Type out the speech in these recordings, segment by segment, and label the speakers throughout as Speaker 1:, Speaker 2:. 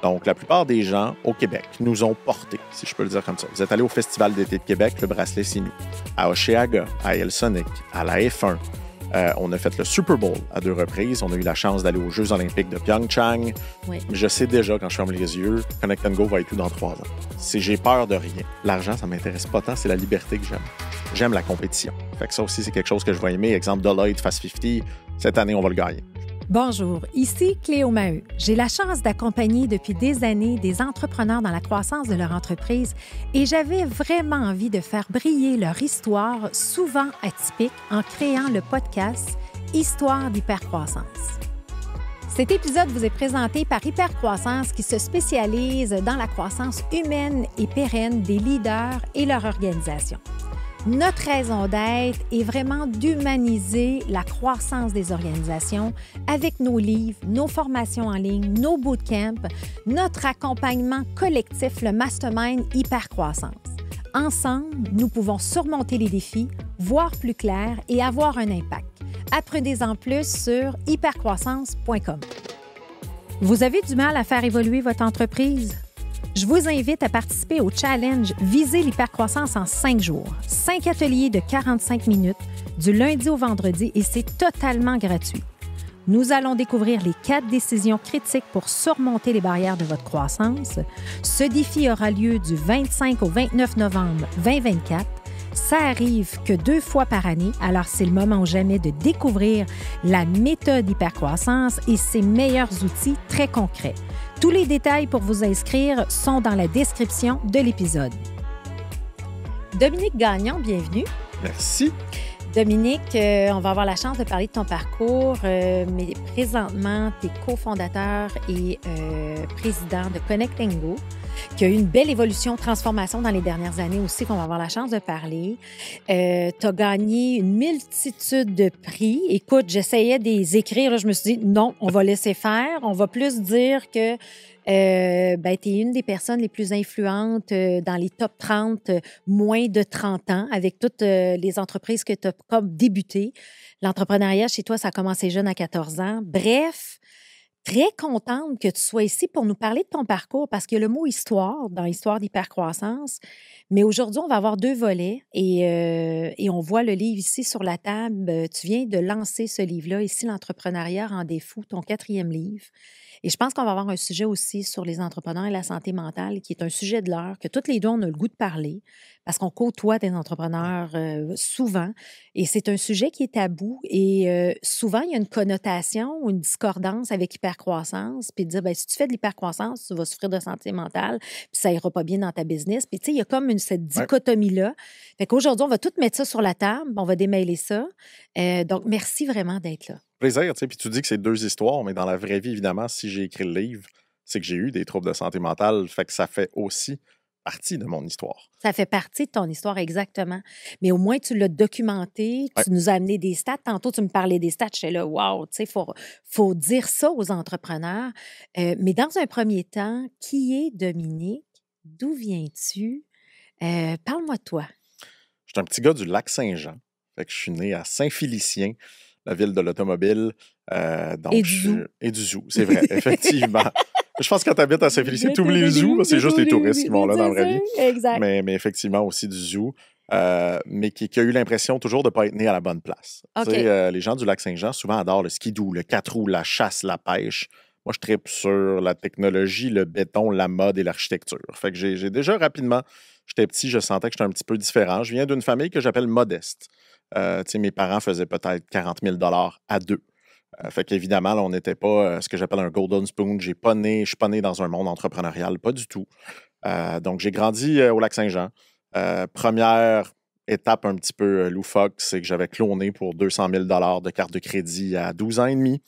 Speaker 1: Donc, la plupart des gens au Québec nous ont portés, si je peux le dire comme ça. Vous êtes allés au Festival d'été de Québec, le bracelet, c'est nous. À Oshéaga, à Elsonic, à la F1. On a fait le Super Bowl à 2 reprises. On a eu la chance d'aller aux Jeux olympiques de Pyeongchang.
Speaker 2: Oui.
Speaker 1: Je sais déjà, quand je ferme les yeux, Connect and Go va être tout dans 3 ans. J'ai peur de rien. L'argent, ça ne m'intéresse pas tant, c'est la liberté que j'aime. J'aime la compétition. Fait que ça aussi, c'est quelque chose que je vais aimer. Exemple, Deloitte, Fast 50, cette année, on va le gagner.
Speaker 2: Bonjour, ici Cléo Maheu. J'ai la chance d'accompagner depuis des années des entrepreneurs dans la croissance de leur entreprise et j'avais vraiment envie de faire briller leur histoire, souvent atypique, en créant le podcast Histoire d'hypercroissance. Cet épisode vous est présenté par Hypercroissance qui se spécialise dans la croissance humaine et pérenne des leaders et leur organisation. Notre raison d'être est vraiment d'humaniser la croissance des organisations avec nos livres, nos formations en ligne, nos bootcamps, notre accompagnement collectif, le Mastermind Hypercroissance. Ensemble, nous pouvons surmonter les défis, voir plus clair et avoir un impact. Apprenez-en plus sur hypercroissance.com. Vous avez du mal à faire évoluer votre entreprise? Je vous invite à participer au challenge Viser l'hypercroissance en 5 jours. 5 ateliers de 45 minutes, du lundi au vendredi, et c'est totalement gratuit. Nous allons découvrir les 4 décisions critiques pour surmonter les barrières de votre croissance. Ce défi aura lieu du 25 au 29 novembre 2024. Ça arrive que 2 fois par année, alors c'est le moment ou jamais de découvrir la méthode hypercroissance et ses meilleurs outils très concrets. Tous les détails pour vous inscrire sont dans la description de l'épisode. Dominique Gagnon, bienvenue.
Speaker 1: Merci.
Speaker 2: Dominique, on va avoir la chance de parler de ton parcours, mais présentement, tu es cofondateur et président de Connect and Go, qui a eu une belle évolution, transformation dans les dernières années aussi, qu'on va avoir la chance de parler. Tu as gagné une multitude de prix. Écoute, j'essayais de les écrire, là, je me suis dit, non, on va laisser faire. On va plus dire que tu es une des personnes les plus influentes dans les top 30, moins de 30 ans, avec toutes les entreprises que tu as comme débuté. L'entrepreneuriat, chez toi, ça a commencé jeune à 14 ans. Bref, très contente que tu sois ici pour nous parler de ton parcours parce qu'il y a le mot histoire dans Histoire d'hypercroissance. Mais aujourd'hui, on va avoir 2 volets et on voit le livre ici sur la table. Tu viens de lancer ce livre-là, ici, L'entrepreneuriat rendez fou, ton 4e livre. Et je pense qu'on va avoir un sujet aussi sur les entrepreneurs et la santé mentale qui est un sujet de l'heure, que toutes les deux, on a le goût de parler parce qu'on côtoie des entrepreneurs souvent. Et c'est un sujet qui est tabou et souvent, il y a une connotation ou une discordance avec hypercroissance. Puis de dire, bien, si tu fais de l'hypercroissance, tu vas souffrir de santé mentale, puis ça ira pas bien dans ta business. Puis tu sais, il y a comme cette dichotomie-là. Fait qu'aujourd'hui, on va tout mettre ça sur la table, on va démêler ça. Donc, merci vraiment d'être là.
Speaker 1: Plaisir, tu sais. Puis tu dis que c'est 2 histoires, mais dans la vraie vie, évidemment, si j'ai écrit le livre, c'est que j'ai eu des troubles de santé mentale. Fait que ça fait aussi partie de mon histoire.
Speaker 2: Ça fait partie de ton histoire, exactement. Mais au moins, tu l'as documenté, tu nous as amené des stats. Tantôt, tu me parlais des stats, j'étais là, wow, tu sais, faut dire ça aux entrepreneurs. Mais dans un premier temps, qui est Dominique? D'où viens-tu? Parle-moi de toi.
Speaker 1: Je suis un petit gars du Lac-Saint-Jean. Fait que je suis né à Saint-Félicien, la ville de l'automobile.
Speaker 2: Et du zoo.
Speaker 1: Et du zoo, c'est vrai, effectivement. Je pense que quand tu habites à Saint-Félicien, tu oublies le zoo, c'est juste les touristes qui vont là dans la vraie vie.
Speaker 2: Exact.
Speaker 1: Mais effectivement aussi du zoo, mais qui a eu l'impression toujours de ne pas être né à la bonne place.
Speaker 2: Okay.
Speaker 1: Tu sais, les gens du Lac-Saint-Jean souvent adorent le skidoo, le 4 roues, la chasse, la pêche. Moi, je tripe sur la technologie, le béton, la mode et l'architecture. Fait que j'ai déjà rapidement, j'étais petit, je sentais que j'étais un petit peu différent. Je viens d'une famille que j'appelle modeste. Tu sais, mes parents faisaient peut-être 40 000 à 2. Fait qu'évidemment, là, on n'était pas ce que j'appelle un golden spoon. Je ne suis pas né dans un monde entrepreneurial, pas du tout. Donc, j'ai grandi au Lac-Saint-Jean. Première étape un petit peu loufoque, c'est que j'avais cloné pour 200 000 de carte de crédit à 12 ans et demi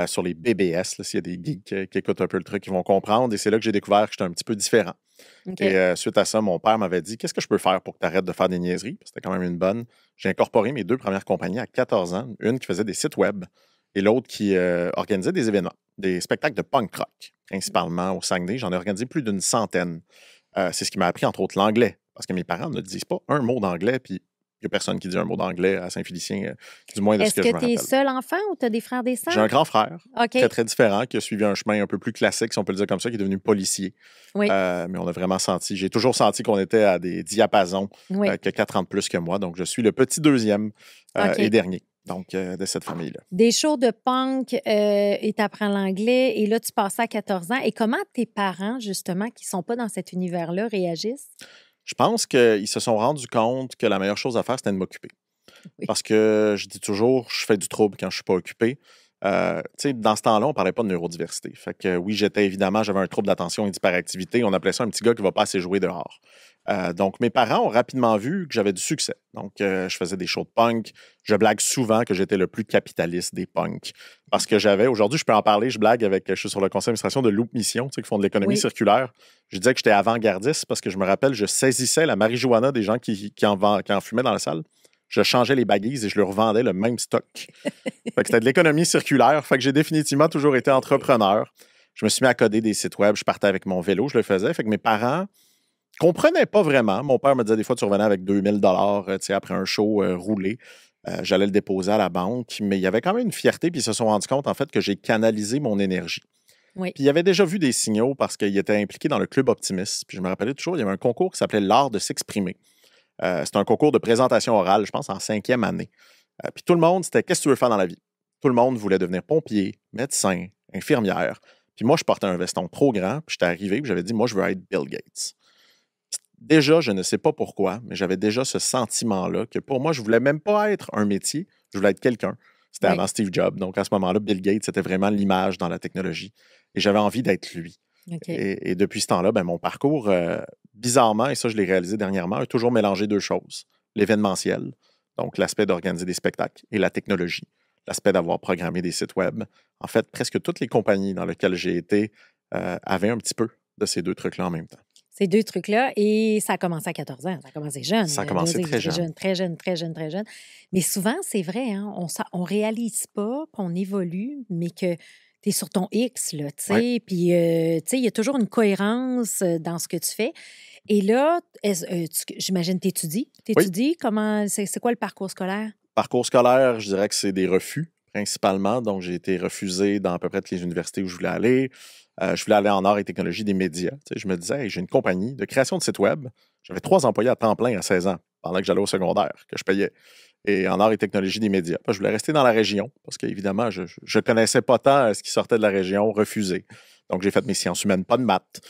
Speaker 1: sur les BBS. S'il y a des geeks qui écoutent un peu le truc, ils vont comprendre. Et c'est là que j'ai découvert que j'étais un petit peu différent. Okay. Et suite à ça, mon père m'avait dit « Qu'est-ce que je peux faire pour que tu arrêtes de faire des niaiseries? » C'était quand même une bonne. J'ai incorporé mes 2 premières compagnies à 14 ans. Une qui faisait des sites web et l'autre qui organisait des événements, des spectacles de punk rock, principalement au Saguenay. J'en ai organisé plus d'une centaine. C'est ce qui m'a appris, entre autres, l'anglais. Parce que mes parents ne disent pas un mot d'anglais, puis n'y a personne qui dit un mot d'anglais à Saint-Félicien, du moins de ce
Speaker 2: Est-ce
Speaker 1: que je
Speaker 2: que
Speaker 1: me
Speaker 2: tu es
Speaker 1: rappelle.
Speaker 2: seul enfant ou tu as des frères, des sœurs?
Speaker 1: J'ai un grand frère,
Speaker 2: OK.
Speaker 1: très, très différent, qui a suivi un chemin un peu plus classique, si on peut le dire comme ça, qui est devenu policier.
Speaker 2: Oui.
Speaker 1: Mais on a vraiment senti, j'ai toujours senti qu'on était à des diapasons
Speaker 2: Oui.
Speaker 1: que 4 ans de plus que moi. Donc, je suis le petit deuxième
Speaker 2: OK.
Speaker 1: et dernier de cette famille-là.
Speaker 2: Des shows de punk et tu apprends l'anglais. Et là, tu passes à 14 ans. Et comment tes parents, justement, qui ne sont pas dans cet univers-là, réagissent?
Speaker 1: Je pense qu'ils se sont rendus compte que la meilleure chose à faire, c'était de m'occuper.
Speaker 2: Oui.
Speaker 1: Parce que je dis toujours, je fais du trouble quand je ne suis pas occupé. Dans ce temps-là, on ne parlait pas de neurodiversité. Fait que oui, j'avais un trouble d'attention et d'hyperactivité. On appelait ça un petit gars qui ne va pas assez jouer dehors. Donc, mes parents ont rapidement vu que j'avais du succès. Donc, je faisais des shows de punk. Je blague souvent que j'étais le plus capitaliste des punks. Parce que aujourd'hui, je peux en parler, je suis sur le conseil d'administration de Loop Mission, qui font de l'économie circulaire. Je disais que j'étais avant-gardiste parce que je me rappelle, je saisissais la marijuana des gens qui en fumaient dans la salle. Je changeais les baguises et je leur vendais le même stock. Fait que c'était de l'économie circulaire. Fait que j'ai définitivement toujours été entrepreneur. Je me suis mis à coder des sites web. Je partais avec mon vélo, je le faisais. Fait que mes parents comprenaient pas vraiment. Mon père me disait des fois, tu revenais avec 2000 $, après un show roulé. J'allais le déposer à la banque. Mais il y avait quand même une fierté. Puis ils se sont rendus compte, en fait, que j'ai canalisé mon énergie.
Speaker 2: Oui.
Speaker 1: Puis ils avaient déjà vu des signaux parce qu'ils étaient impliqués dans le Club Optimiste. Puis je me rappelais toujours, il y avait un concours qui s'appelait l'art de s'exprimer. C'était un concours de présentation orale, je pense, en 5e année. Puis tout le monde, c'était « Qu'est-ce que tu veux faire dans la vie? » Tout le monde voulait devenir pompier, médecin, infirmière. Puis moi, je portais un veston trop grand, puis j'étais arrivé, puis j'avais dit « Moi, je veux être Bill Gates. » Déjà, je ne sais pas pourquoi, mais j'avais déjà ce sentiment-là que pour moi, je ne voulais même pas être un métier, je voulais être quelqu'un. C'était avant Steve Jobs. Donc, à ce moment-là, Bill Gates, c'était vraiment l'image dans la technologie. Et j'avais envie d'être lui.
Speaker 2: Okay.
Speaker 1: Et depuis ce temps-là, mon parcours, bizarrement, et ça, je l'ai réalisé dernièrement, a toujours mélangé deux choses. L'événementiel, donc l'aspect d'organiser des spectacles, et la technologie, l'aspect d'avoir programmé des sites web. En fait, presque toutes les compagnies dans lesquelles j'ai été avaient un petit peu de ces deux trucs-là en même temps.
Speaker 2: Ces deux trucs-là, et ça a commencé à 14 ans. Ça a commencé jeune.
Speaker 1: Ça a commencé très jeune.
Speaker 2: Très jeune. Mais souvent, c'est vrai, hein, on ne réalise pas qu'on évolue, mais que tu es sur ton X, là, tu sais.
Speaker 1: Ouais.
Speaker 2: Puis, il y a toujours une cohérence dans ce que tu fais. Et là, j'imagine que tu étudies.
Speaker 1: Oui.
Speaker 2: Comment, c'est quoi le parcours scolaire?
Speaker 1: Parcours scolaire, je dirais que c'est des refus, principalement. Donc, j'ai été refusé dans à peu près toutes les universités où je voulais aller. Je voulais aller en art et technologie des médias. Je me disais, hey, j'ai une compagnie de création de sites web. J'avais 3 employés à temps plein à 16 ans, pendant que j'allais au secondaire, que je payais. Et en art et technologie des médias. Je voulais rester dans la région, parce qu'évidemment, je ne connaissais pas tant ce qui sortait de la région, refusé. Donc, j'ai fait mes sciences humaines, pas de maths.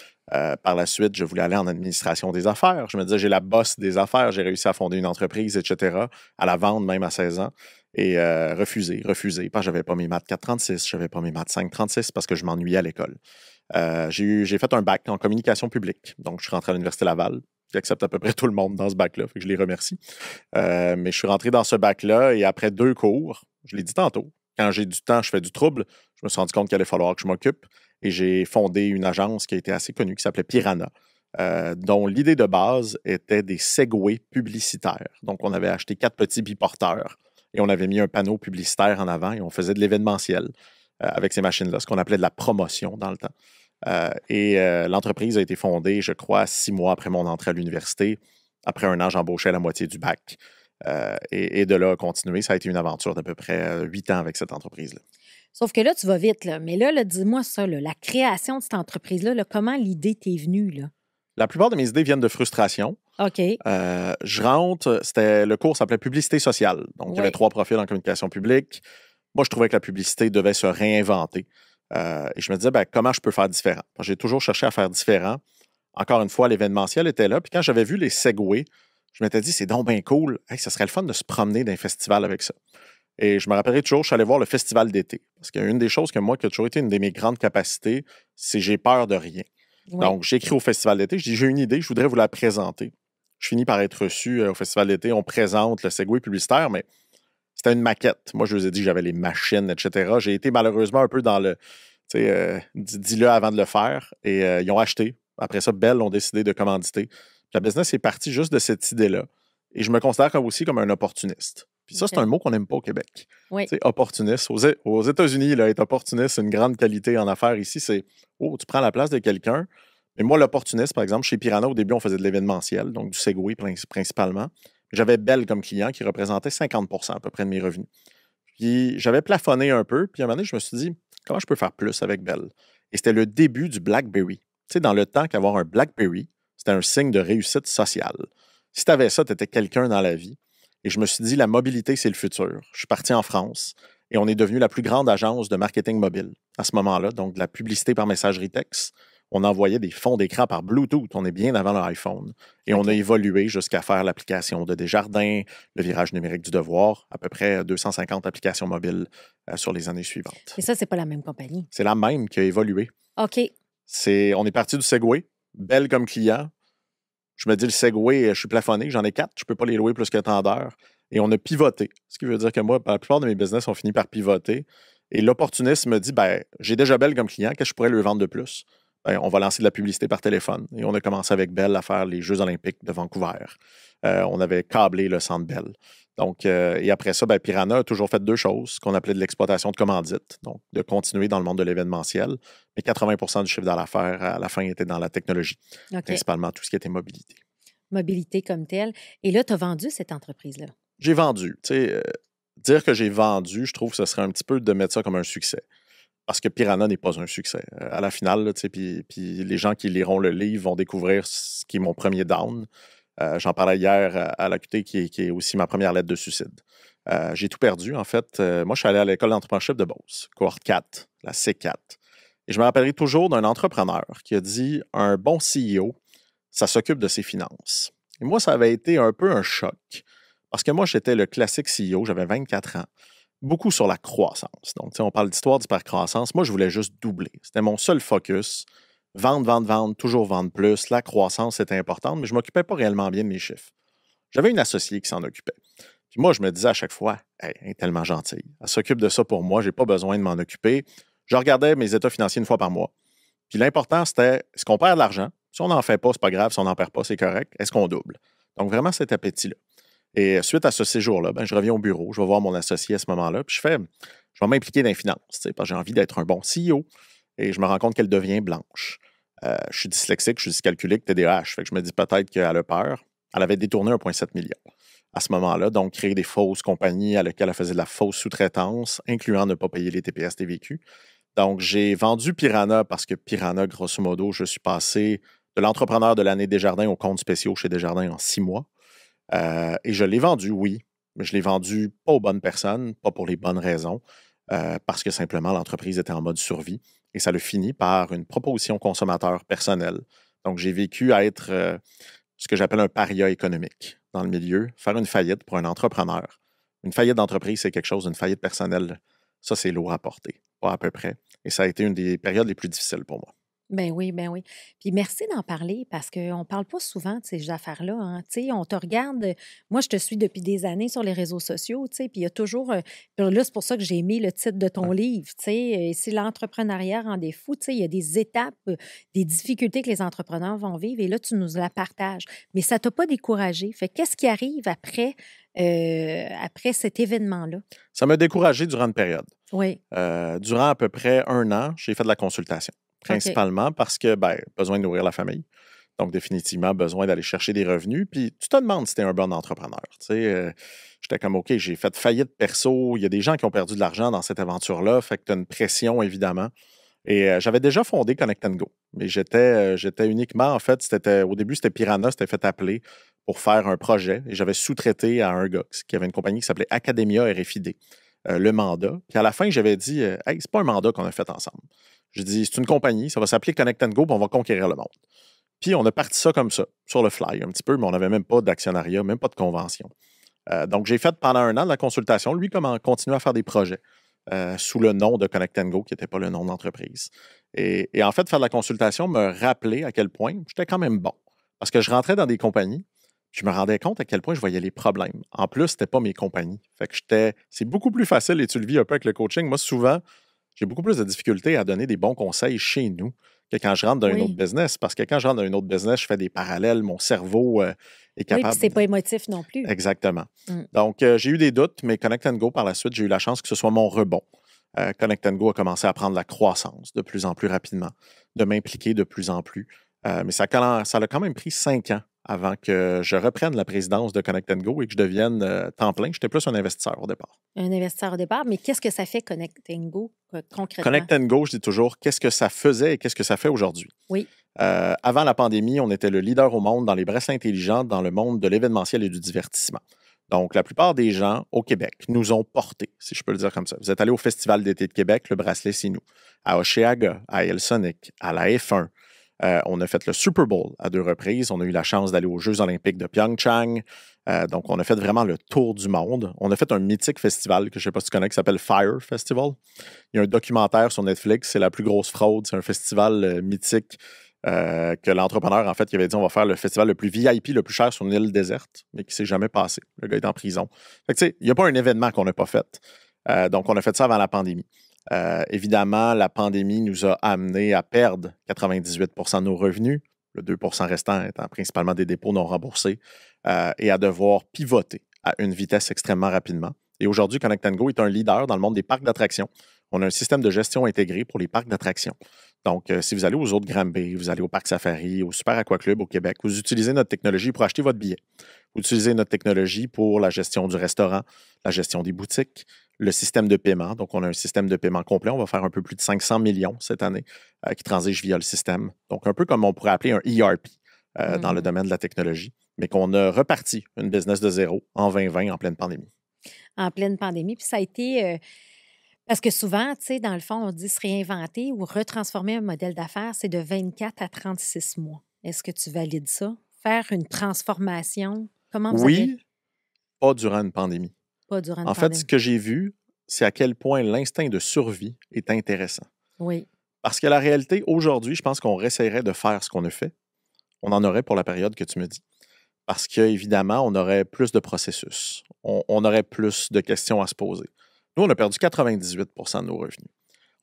Speaker 1: Par la suite, je voulais aller en administration des affaires. Je me disais, j'ai la bosse des affaires. J'ai réussi à fonder une entreprise, etc., à la vendre même à 16 ans. Et refusé. Parce que j'avais pas mes maths 4,36, j'avais pas mes maths 5,36 parce que je m'ennuyais à l'école. J'ai fait un bac en communication publique. Donc, je suis rentré à l'Université Laval, qui accepte à peu près tout le monde dans ce bac-là, fait que je les remercie. Mais je suis rentré dans ce bac-là et après 2 cours, je l'ai dit tantôt, quand j'ai du temps, je fais du trouble. Je me suis rendu compte qu'il allait falloir que je m'occupe et j'ai fondé une agence qui a été assez connue, qui s'appelait Piranha, dont l'idée de base était des segways publicitaires. Donc, on avait acheté 4 petits biporteurs et on avait mis un panneau publicitaire en avant et on faisait de l'événementiel avec ces machines-là, ce qu'on appelait de la promotion dans le temps. L'entreprise a été fondée, je crois, 6 mois après mon entrée à l'université. Après 1 an, j'embauchais à la moitié du bac. Et de là, à continuer, ça a été une aventure d'à peu près 8 ans avec cette entreprise-là.
Speaker 2: Sauf que là, tu vas vite, là. Mais là dis-moi ça, là, la création de cette entreprise-là, là, comment l'idée t'est venue, là?
Speaker 1: La plupart de mes idées viennent de frustration.
Speaker 2: OK.
Speaker 1: Je rentre, le cours s'appelait Publicité sociale. Donc, il y avait 3 profils en communication publique. Moi, je trouvais que la publicité devait se réinventer. Et je me disais, comment je peux faire différent? J'ai toujours cherché à faire différent. Encore une fois, l'événementiel était là. Puis quand j'avais vu les segways, je m'étais dit, c'est donc bien cool. Hey, ça serait le fun de se promener dans un festival avec ça. Et je me rappellerai toujours, je suis allé voir le festival d'été. Parce qu'il y a une des choses que moi, qui a toujours été une de mes grandes capacités, c'est j'ai peur de rien. Oui. Donc, j'écris au festival d'été. Je dis, j'ai une idée, je voudrais vous la présenter. Je finis par être reçu au festival d'été. On présente le segway publicitaire, mais c'était une maquette. Moi, je vous ai dit que j'avais les machines, etc. J'ai été malheureusement un peu dans le... dis-le avant de le faire. Et ils ont acheté. Après ça, Bell ont décidé de commanditer. La business est partie juste de cette idée-là. Et je me considère aussi comme un opportuniste. Puis ça, c'est un mot qu'on n'aime pas au Québec.
Speaker 2: Oui.
Speaker 1: Opportuniste. Aux États-Unis, là, être opportuniste, c'est une grande qualité en affaires. Ici, c'est tu prends la place de quelqu'un. Mais moi, l'opportuniste, par exemple, chez Piranha, au début, on faisait de l'événementiel, donc du segway principalement. J'avais Bell comme client qui représentait 50% à peu près de mes revenus. Puis j'avais plafonné un peu, puis à un moment donné, je me suis dit, comment je peux faire plus avec Bell? Et c'était le début du BlackBerry. Tu sais, dans le temps qu'avoir un BlackBerry, c'était un signe de réussite sociale. Si tu avais ça, tu étais quelqu'un dans la vie. Et je me suis dit, la mobilité, c'est le futur. Je suis parti en France et on est devenu la plus grande agence de marketing mobile à ce moment-là, donc de la publicité par messagerie texte. On envoyait des fonds d'écran par Bluetooth. On est bien avant l'iPhone. Et on a évolué jusqu'à faire l'application de Desjardins, le virage numérique du devoir, à peu près 250 applications mobiles sur les années suivantes.
Speaker 2: Et ça, c'est pas la même compagnie.
Speaker 1: C'est la même qui a évolué.
Speaker 2: OK.
Speaker 1: On est parti du Segway, Bell comme client. Je me dis, le Segway, je suis plafonné, j'en ai 4, je ne peux pas les louer plus que tant d'heures. Et on a pivoté. Ce qui veut dire que moi, la plupart de mes business ont fini par pivoter. Et l'opportuniste me dit, j'ai déjà Bell comme client, qu'est-ce que je pourrais lui vendre de plus? On va lancer de la publicité par téléphone. Et on a commencé avec Bell à faire les Jeux olympiques de Vancouver. On avait câblé le centre Bell. Donc, et après ça, Piranha a toujours fait 2 choses, qu'on appelait de l'exploitation de commandite, donc de continuer dans le monde de l'événementiel. Mais 80% du chiffre d'affaires, à la fin, était dans la technologie, principalement tout ce qui était mobilité.
Speaker 2: Mobilité comme telle. Et là, tu as vendu cette entreprise-là?
Speaker 1: J'ai vendu. Dire que j'ai vendu, je trouve que ce serait un petit peu de mettre ça comme un succès. Parce que Piranha n'est pas un succès. À la finale, puis les gens qui liront le livre vont découvrir ce qui est mon premier down. J'en parlais hier à l'AQT, qui est aussi ma première lettre de suicide. J'ai tout perdu, en fait. Moi, je suis allé à l'école d'entrepreneurship de Beauce, cohorte 4, la C4. Et je me rappellerai toujours d'un entrepreneur qui a dit « Un bon CEO, ça s'occupe de ses finances. » Et moi, ça avait été un peu un choc. Parce que moi, j'étais le classique CEO, j'avais 24 ans. Beaucoup sur la croissance. Donc, on parle d'histoire d'hypercroissance. Moi, je voulais juste doubler. C'était mon seul focus. Vendre, vendre, vendre, toujours vendre plus. La croissance, c'était importante, mais je ne m'occupais pas réellement bien de mes chiffres. J'avais une associée qui s'en occupait. Puis moi, je me disais à chaque fois, hey, elle est tellement gentille. Elle s'occupe de ça pour moi, je n'ai pas besoin de m'en occuper. Je regardais mes états financiers une fois par mois. Puis l'important, c'était, est-ce qu'on perd de l'argent? Si on n'en fait pas, c'est pas grave. Si on n'en perd pas, c'est correct. Est-ce qu'on double? Donc, vraiment, cet appétit-là. Et suite à ce séjour-là, je reviens au bureau, je vais voir mon associé à ce moment-là, puis je vais m'impliquer dans les finances, parce que j'ai envie d'être un bon CEO. Et je me rends compte qu'elle devient blanche. Je suis dyslexique, je suis dyscalculique, TDAH. Fait que je me dis peut-être qu'elle a peur. Elle avait détourné 1,7 million à ce moment-là, donc créé des fausses compagnies à lesquelles elle faisait de la fausse sous-traitance, incluant ne pas payer les TPS TVQ. Donc, j'ai vendu Piranha parce que Piranha, grosso modo, je suis passé de l'entrepreneur de l'année Desjardins au compte spéciaux chez Desjardins en 6 mois. Et je l'ai vendu, oui, mais je l'ai vendu pas aux bonnes personnes, pas pour les bonnes raisons, parce que simplement l'entreprise était en mode survie. Et ça le finit par une proposition consommateur personnelle. Donc, j'ai vécu à être ce que j'appelle un paria économique dans le milieu, faire une faillite pour un entrepreneur. Une faillite d'entreprise, c'est quelque chose, une faillite personnelle, ça, c'est lourd à porter, pas à peu près. Et ça a été une des périodes les plus difficiles pour moi.
Speaker 2: Ben oui, ben oui. Puis merci d'en parler parce qu'on ne parle pas souvent de ces affaires-là. Hein. Tu sais, on te regarde. Moi, je te suis depuis des années sur les réseaux sociaux, tu sais, puis il y a toujours. Puis là, c'est pour ça que j'ai mis le titre de ton livre. Tu sais, si l'entrepreneuriat rendait fou, tu sais, il y a des étapes, des difficultés que les entrepreneurs vont vivre et là, tu nous la partages. Mais ça ne t'a pas découragé. Fait qu'est-ce qui arrive après cet événement-là?
Speaker 1: Ça m'a découragé durant une période.
Speaker 2: Oui.
Speaker 1: Durant à peu près 1 an, j'ai fait de la consultation. Principalement parce que, besoin de nourrir la famille. Donc, définitivement, besoin d'aller chercher des revenus. Puis, tu te demandes si tu es un bon entrepreneur. Tu sais, j'étais comme, OK, j'ai fait faillite perso. Il y a des gens qui ont perdu de l'argent dans cette aventure-là. Fait que tu as une pression, évidemment. Et j'avais déjà fondé Connect & Go. Mais j'étais uniquement, en fait, au début, c'était Piranha, c'était fait appeler pour faire un projet. Et j'avais sous-traité à un gars qui avait une compagnie qui s'appelait Academia RFID, le mandat. Puis à la fin, j'avais dit, hey, c'est pas un mandat qu'on a fait ensemble. J'ai dit, c'est une compagnie, ça va s'appeler Connect & Go, puis on va conquérir le monde. Puis on a parti ça comme ça, sur le fly un petit peu, mais on n'avait même pas d'actionnariat, même pas de convention. Donc j'ai fait pendant 1 an de la consultation. Lui, comment continuer à faire des projets sous le nom de Connect & Go, qui n'était pas le nom d'entreprise. Et en fait, faire de la consultation me rappelait à quel point j'étais quand même bon. Parce que je rentrais dans des compagnies, je me rendais compte à quel point je voyais les problèmes. En plus, ce n'était pas mes compagnies. Fait que c'est beaucoup plus facile, et tu le vis un peu avec le coaching. Moi, souvent, j'ai beaucoup plus de difficultés à donner des bons conseils chez nous que quand je rentre dans un autre business. Parce que quand je rentre dans un autre business, je fais des parallèles. Mon cerveau est capable.
Speaker 2: Oui, puis c'est pas émotif non plus.
Speaker 1: Exactement. Donc, j'ai eu des doutes, mais Connect & Go, par la suite, j'ai eu la chance que ce soit mon rebond. Connect & Go a commencé à prendre la croissance de plus en plus rapidement, de m'impliquer de plus en plus. Mais ça a quand même pris 5 ans
Speaker 2: OK.
Speaker 1: avant que je reprenne la présidence de Connect Go et que je devienne temps plein. J'étais plus un investisseur au départ.
Speaker 2: Un investisseur au départ, mais qu'est-ce que ça fait Connect Go concrètement?
Speaker 1: Connect Go, je dis toujours, qu'est-ce que ça faisait et qu'est-ce que ça fait aujourd'hui?
Speaker 2: Oui.
Speaker 1: Avant la pandémie, on était le leader au monde dans les bracelets intelligents, dans le monde de l'événementiel et du divertissement. Donc, la plupart des gens au Québec nous ont portés, si je peux le dire comme ça. Vous êtes allés au Festival d'été de Québec, le bracelet, c'est nous. À Oshéaga, à Hellsonic, à la F1. On a fait le Super Bowl à 2 reprises. On a eu la chance d'aller aux Jeux olympiques de Pyeongchang. Donc, on a fait vraiment le tour du monde. On a fait un mythique festival que je ne sais pas si tu connais, qui s'appelle Fire Festival. Il y a un documentaire sur Netflix. C'est la plus grosse fraude. C'est un festival mythique que l'entrepreneur, en fait, qui avait dit on va faire le festival le plus VIP, le plus cher sur une île déserte, mais qui ne s'est jamais passé. Le gars est en prison. Fait que, tu sais, il n'y a pas un événement qu'on n'a pas fait. Donc, on a fait ça avant la pandémie. Évidemment, la pandémie nous a amené à perdre 98 de nos revenus, le 2 restant étant principalement des dépôts non remboursés, et à devoir pivoter à une vitesse extrêmement rapidement. Et aujourd'hui, Connect Go est un leader dans le monde des parcs d'attractions. On a un système de gestion intégré pour les parcs d'attractions. Donc, si vous allez aux autres Granby, vous allez au Parc Safari, au Super Aqua Club au Québec, vous utilisez notre technologie pour acheter votre billet. Vous utilisez notre technologie pour la gestion du restaurant, la gestion des boutiques, le système de paiement. Donc, on a un système de paiement complet. On va faire un peu plus de 500 millions cette année qui transigent via le système. Donc, un peu comme on pourrait appeler un ERP dans le domaine de la technologie, mais qu'on a reparti une business de zéro en 2020 en pleine pandémie.
Speaker 2: En pleine pandémie. Puis ça a été... parce que souvent, tu sais, dans le fond, on dit se réinventer ou retransformer un modèle d'affaires, c'est de 24 à 36 mois. Est-ce que tu valides ça? Faire une transformation? Comment vous avez...
Speaker 1: Oui, pas durant une pandémie.
Speaker 2: Pas durant une
Speaker 1: En fait,
Speaker 2: pandémie.
Speaker 1: ce que j'ai vu, c'est à quel point l'instinct de survie est intéressant.
Speaker 2: Oui.
Speaker 1: Parce que la réalité, aujourd'hui, je pense qu'on réessayerait de faire ce qu'on a fait. On en aurait pour la période que tu me dis. Parce qu'évidemment, on aurait plus de processus. On aurait plus de questions à se poser. Nous, on a perdu 98 de nos revenus.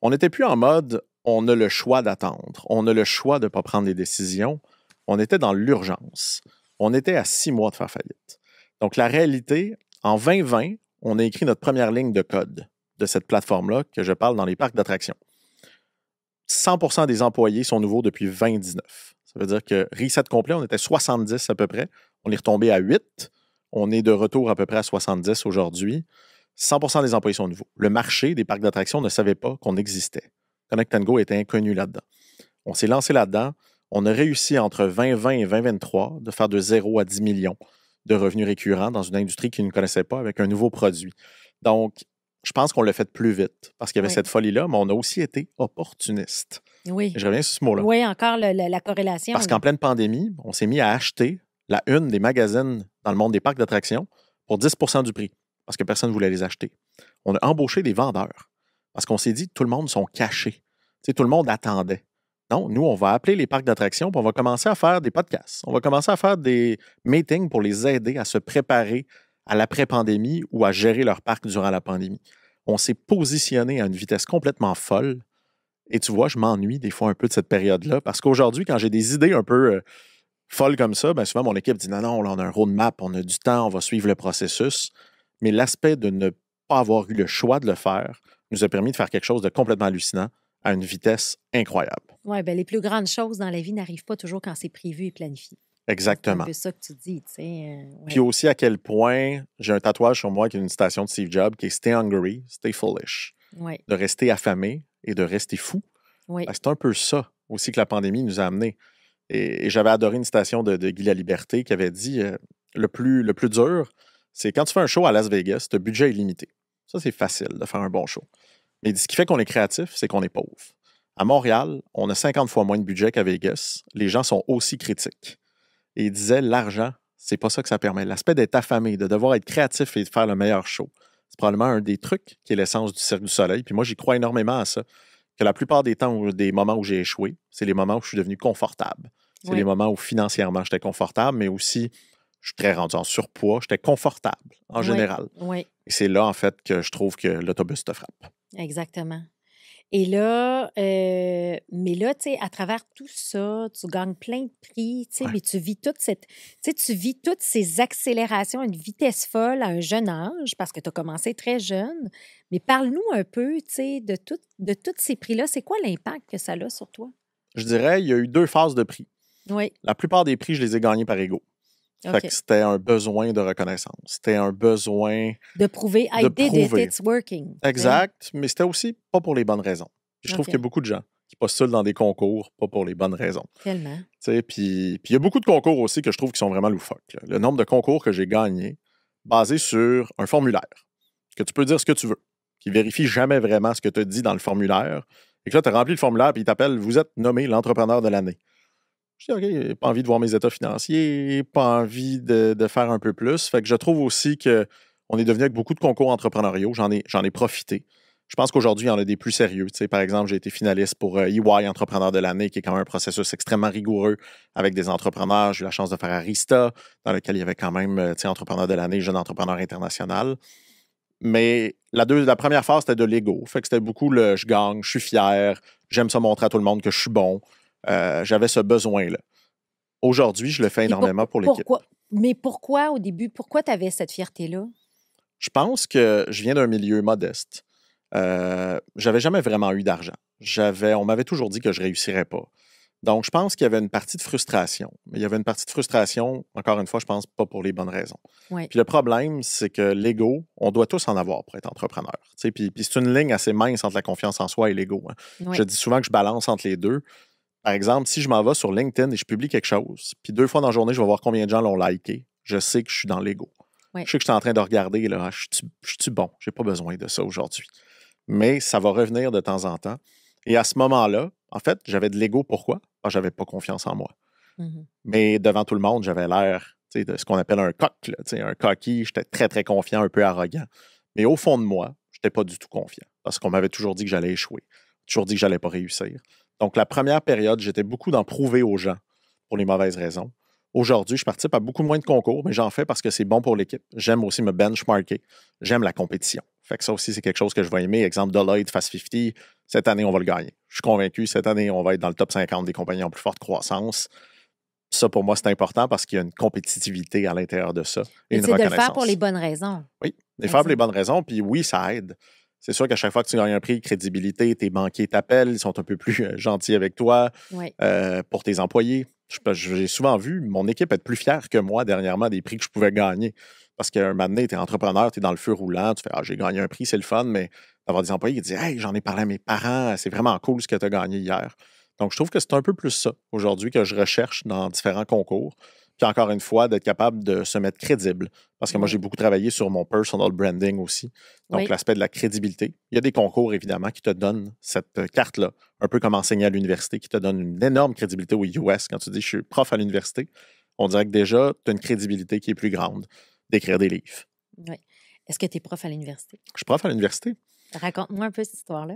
Speaker 1: On n'était plus en mode on a le choix d'attendre, on a le choix de ne pas prendre des décisions. On était dans l'urgence. On était à 6 mois de faire faillite. Donc, la réalité, en 2020, on a écrit notre première ligne de code de cette plateforme-là que je parle dans les parcs d'attractions. 100% des employés sont nouveaux depuis 2019. Ça veut dire que reset complet, on était 70 à peu près. On est retombé à 8. On est de retour à peu près à 70 aujourd'hui. 100% des employés sont nouveaux. Le marché des parcs d'attractions ne savait pas qu'on existait. Connect Go était inconnu là-dedans. On s'est lancé là-dedans. On a réussi entre 2020 et 2023 de faire de 0 à 10 millions de revenus récurrents dans une industrie qui ne connaissait pas avec un nouveau produit. Donc, je pense qu'on l'a fait plus vite parce qu'il y avait cette folie-là, mais on a aussi été opportuniste.
Speaker 2: Oui.
Speaker 1: Et je reviens sur ce mot-là.
Speaker 2: Oui, encore la corrélation.
Speaker 1: Parce qu'en pleine pandémie, on s'est mis à acheter la une des magazines dans le monde des parcs d'attractions pour 10 du prix parce que personne ne voulait les acheter. On a embauché des vendeurs parce qu'on s'est dit tout le monde sont cachés. Tu sais, tout le monde attendait. Non, nous, on va appeler les parcs d'attractions puis on va commencer à faire des podcasts. On va commencer à faire des meetings pour les aider à se préparer à l'après-pandémie ou à gérer leur parc durant la pandémie. On s'est positionné à une vitesse complètement folle. Et tu vois, je m'ennuie des fois un peu de cette période-là parce qu'aujourd'hui, quand j'ai des idées un peu folles comme ça, bien souvent, mon équipe dit non, là, on a un roadmap, on a du temps, on va suivre le processus. Mais l'aspect de ne pas avoir eu le choix de le faire nous a permis de faire quelque chose de complètement hallucinant à une vitesse incroyable.
Speaker 2: Oui, bien, les plus grandes choses dans la vie n'arrivent pas toujours quand c'est prévu et planifié.
Speaker 1: Exactement.
Speaker 2: C'est un peu ça que tu dis, tu sais. Ouais.
Speaker 1: Puis aussi à quel point j'ai un tatouage sur moi qui est une citation de Steve Jobs qui est Stay hungry, stay foolish.
Speaker 2: Oui.
Speaker 1: De rester affamé et de rester fou.
Speaker 2: Oui.
Speaker 1: C'est un peu ça aussi que la pandémie nous a amené. Et j'avais adoré une citation de Guy Laliberté qui avait dit le plus dur, c'est quand tu fais un show à Las Vegas, ton budget est limité. Ça, c'est facile de faire un bon show. Mais ce qui fait qu'on est créatif, c'est qu'on est pauvre. À Montréal, on a 50 fois moins de budget qu'à Vegas. Les gens sont aussi critiques. Et il disait, l'argent, c'est pas ça que ça permet. L'aspect d'être affamé, de devoir être créatif et de faire le meilleur show, c'est probablement un des trucs qui est l'essence du Cirque du Soleil. Puis moi, j'y crois énormément à ça. Que la plupart des temps, des moments où j'ai échoué, c'est les moments où je suis devenu confortable. C'est les moments où financièrement, j'étais confortable, mais aussi, je suis très rendu en surpoids. J'étais confortable, en général.
Speaker 2: Oui.
Speaker 1: Et c'est là, en fait, que je trouve que l'autobus te frappe.
Speaker 2: Exactement. Et là, mais là, tu sais, à travers tout ça, tu gagnes plein de prix, tu sais, mais tu vis toutes ces accélérations à une vitesse folle à un jeune âge, parce que tu as commencé très jeune. Mais parle-nous un peu, tu sais, de tous ces prix-là. C'est quoi l'impact que ça a sur toi?
Speaker 1: Je dirais, il y a eu 2 phases de prix.
Speaker 2: Oui.
Speaker 1: La plupart des prix, je les ai gagnés par ego. Fait que c'était un besoin de reconnaissance. C'était un besoin
Speaker 2: de prouver, I did it, it's working.
Speaker 1: Exact, mais c'était aussi pas pour les bonnes raisons. Puis je trouve qu'il y a beaucoup de gens qui postulent dans des concours, pas pour les bonnes raisons.
Speaker 2: Tellement.
Speaker 1: Puis il y a beaucoup de concours aussi que je trouve qui sont vraiment loufoques. Là. Le nombre de concours que j'ai gagnés basé sur un formulaire, que tu peux dire ce que tu veux, qui vérifie jamais vraiment ce que tu as dit dans le formulaire. Et que là, tu as rempli le formulaire, puis il t'appelle, vous êtes nommé l'entrepreneur de l'année. Je dis, OK, pas envie de voir mes états financiers, pas envie de faire un peu plus. Fait que je trouve aussi qu'on est devenu avec beaucoup de concours entrepreneuriaux. J'en ai profité. Je pense qu'aujourd'hui, il y en a des plus sérieux. Tu sais, par exemple, j'ai été finaliste pour EY Entrepreneur de l'année, qui est quand même un processus extrêmement rigoureux avec des entrepreneurs. J'ai eu la chance de faire Arista, dans lequel il y avait quand même Entrepreneur de l'année, jeune entrepreneur international. Mais la première phase, c'était de l'ego. Fait que c'était beaucoup le je gagne, je suis fier, j'aime ça montrer à tout le monde que je suis bon. J'avais ce besoin-là. Aujourd'hui, je le fais énormément pour l'équipe.
Speaker 2: Mais pourquoi, au début, pourquoi tu avais cette fierté-là?
Speaker 1: Je pense que je viens d'un milieu modeste. J'avais jamais vraiment eu d'argent. On m'avait toujours dit que je réussirais pas. Donc, je pense qu'il y avait une partie de frustration. Mais il y avait une partie de frustration, encore une fois, je pense pas pour les bonnes raisons.
Speaker 2: Oui.
Speaker 1: Puis le problème, c'est que l'ego, on doit tous en avoir pour être entrepreneur. Puis c'est une ligne assez mince entre la confiance en soi et l'ego. Hein. Oui. Je dis souvent que je balance entre les deux. Par exemple, si je m'en vais sur LinkedIn et je publie quelque chose, puis 2 fois dans la journée, je vais voir combien de gens l'ont liké, je sais que je suis dans l'ego. Oui. Je sais que je suis en train de regarder, là, je suis bon, j'ai pas besoin de ça aujourd'hui. Mais ça va revenir de temps en temps. Et à ce moment-là, en fait, j'avais de l'ego. Pourquoi? Parce que j'avais pas confiance en moi. Mm-hmm. Mais devant tout le monde, j'avais l'air de ce qu'on appelle un coq, un coquille. J'étais très, très confiant, un peu arrogant. Mais au fond de moi, je n'étais pas du tout confiant parce qu'on m'avait toujours dit que j'allais échouer, toujours dit que j'allais pas réussir. Donc, la première période, j'étais beaucoup dans prouver aux gens pour les mauvaises raisons. Aujourd'hui, je participe à beaucoup moins de concours, mais j'en fais parce que c'est bon pour l'équipe. J'aime aussi me benchmarker. J'aime la compétition. Fait que ça aussi, c'est quelque chose que je vais aimer. Exemple, Deloitte, Fast 50, cette année, on va le gagner. Je suis convaincu, cette année, on va être dans le top 50 des compagnies en plus forte croissance. Ça, pour moi, c'est important parce qu'il y a une compétitivité à l'intérieur de ça. Et une reconnaissance.
Speaker 2: C'est de le faire pour les bonnes raisons.
Speaker 1: Oui, de le faire pour les bonnes raisons. Puis oui, ça aide. C'est sûr qu'à chaque fois que tu gagnes un prix, crédibilité, tes banquiers t'appellent, ils sont un peu plus gentils avec toi. Oui. Pour tes employés. J'ai souvent vu mon équipe être plus fière que moi dernièrement des prix que je pouvais gagner. Parce qu'un moment donné, tu es entrepreneur, tu es dans le feu roulant, tu fais j'ai gagné un prix, c'est le fun, mais d'avoir des employés qui disent hey, j'en ai parlé à mes parents, c'est vraiment cool ce que tu as gagné hier. Donc, je trouve que c'est un peu plus ça aujourd'hui que je recherche dans différents concours. Puis encore une fois, d'être capable de se mettre crédible. Parce que moi, j'ai beaucoup travaillé sur mon personal branding aussi. Donc, l'aspect de la crédibilité. Il y a des concours, évidemment, qui te donnent cette carte-là, un peu comme enseigner à l'université, qui te donne une énorme crédibilité aux US. Quand tu dis « je suis prof à l'université », on dirait que déjà, tu as une crédibilité qui est plus grande d'écrire des livres.
Speaker 2: Oui. Est-ce que tu es prof à l'université?
Speaker 1: Je suis prof à l'université.
Speaker 2: Raconte-moi un peu cette histoire-là.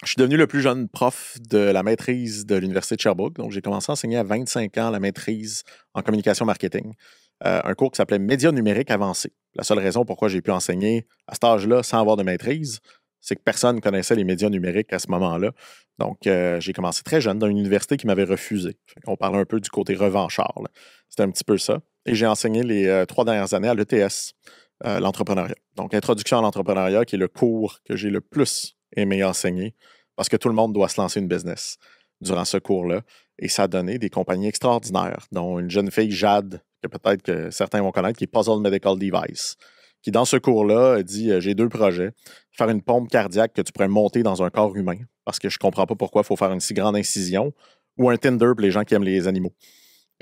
Speaker 1: Je suis devenu le plus jeune prof de la maîtrise de l'Université de Sherbrooke. Donc, j'ai commencé à enseigner à 25 ans la maîtrise en communication marketing. Un cours qui s'appelait Médias numériques avancés. La seule raison pourquoi j'ai pu enseigner à cet âge-là sans avoir de maîtrise, c'est que personne ne connaissait les médias numériques à ce moment-là. Donc, j'ai commencé très jeune dans une université qui m'avait refusé. On parlait un peu du côté revanchard. C'était un petit peu ça. Et j'ai enseigné les 3 dernières années à l'ETS, l'entrepreneuriat. Donc, Introduction à l'entrepreneuriat, qui est le cours que j'ai le plus aimé enseigner parce que tout le monde doit se lancer une business durant ce cours-là. Et ça a donné des compagnies extraordinaires, dont une jeune fille, Jade, que peut-être que certains vont connaître, qui est Puzzle Medical Device, qui, dans ce cours-là, a dit j'ai 2 projets. Faire une pompe cardiaque que tu pourrais monter dans un corps humain, parce que je ne comprends pas pourquoi il faut faire une si grande incision, ou un Tinder pour les gens qui aiment les animaux.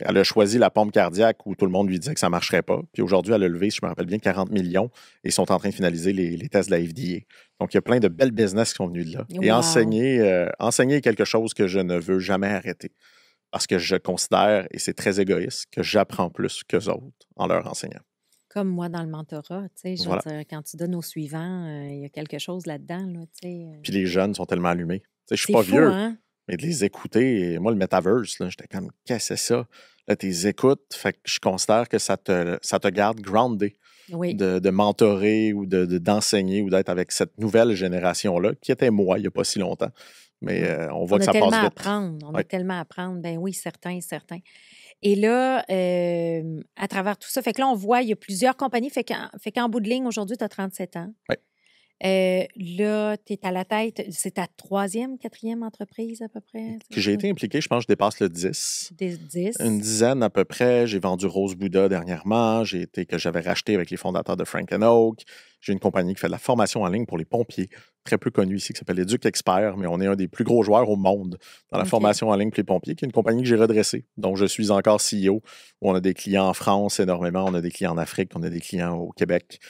Speaker 1: Elle a choisi la pompe cardiaque où tout le monde lui disait que ça ne marcherait pas. Puis aujourd'hui, elle a levé, si je me rappelle bien, 40 millions et ils sont en train de finaliser les tests de la FDA. Donc, il y a plein de belles business qui sont venus de là. Wow. Et enseigner est quelque chose que je ne veux jamais arrêter parce que je considère, et c'est très égoïste, que j'apprends plus qu'eux autres en leur enseignant.
Speaker 2: Comme moi dans le mentorat, tu sais, voilà. Quand tu donnes aux suivants, il y a quelque chose là-dedans. Là,
Speaker 1: Puis les jeunes sont tellement allumés. Je ne suis pas vieux. Hein? Mais de les écouter, moi, le metaverse, j'étais comme, qu'est-ce que c'est ça? Là, tu les écoutes, fait que je considère que ça te garde groundé. Oui. De mentorer ou d'enseigner ou d'être avec cette nouvelle génération-là, qui était moi il n'y a pas si longtemps. Mais on voit que ça passe vite.
Speaker 2: On a tellement à apprendre. Ben oui, certain. Et là, à travers tout ça, fait que là, on voit, il y a plusieurs compagnies. Fait qu'en bout de ligne, aujourd'hui, tu as 37 ans.
Speaker 1: Oui.
Speaker 2: Là, tu es à la tête. C'est ta troisième, quatrième entreprise à peu près?
Speaker 1: Que j'ai été impliqué, je pense que je dépasse le 10.
Speaker 2: Des 10.
Speaker 1: Une dizaine à peu près. J'ai vendu Rose Buddha dernièrement. Que j'avais racheté avec les fondateurs de Frank Oak. J'ai une compagnie qui fait de la formation en ligne pour les pompiers, très peu connue ici, qui s'appelle Éduc Expert, mais on est un des plus gros joueurs au monde dans la formation en ligne pour les pompiers, qui est une compagnie que j'ai redressée, dont je suis encore CEO, où on a des clients en France énormément, on a des clients en Afrique, on a des clients au Québec.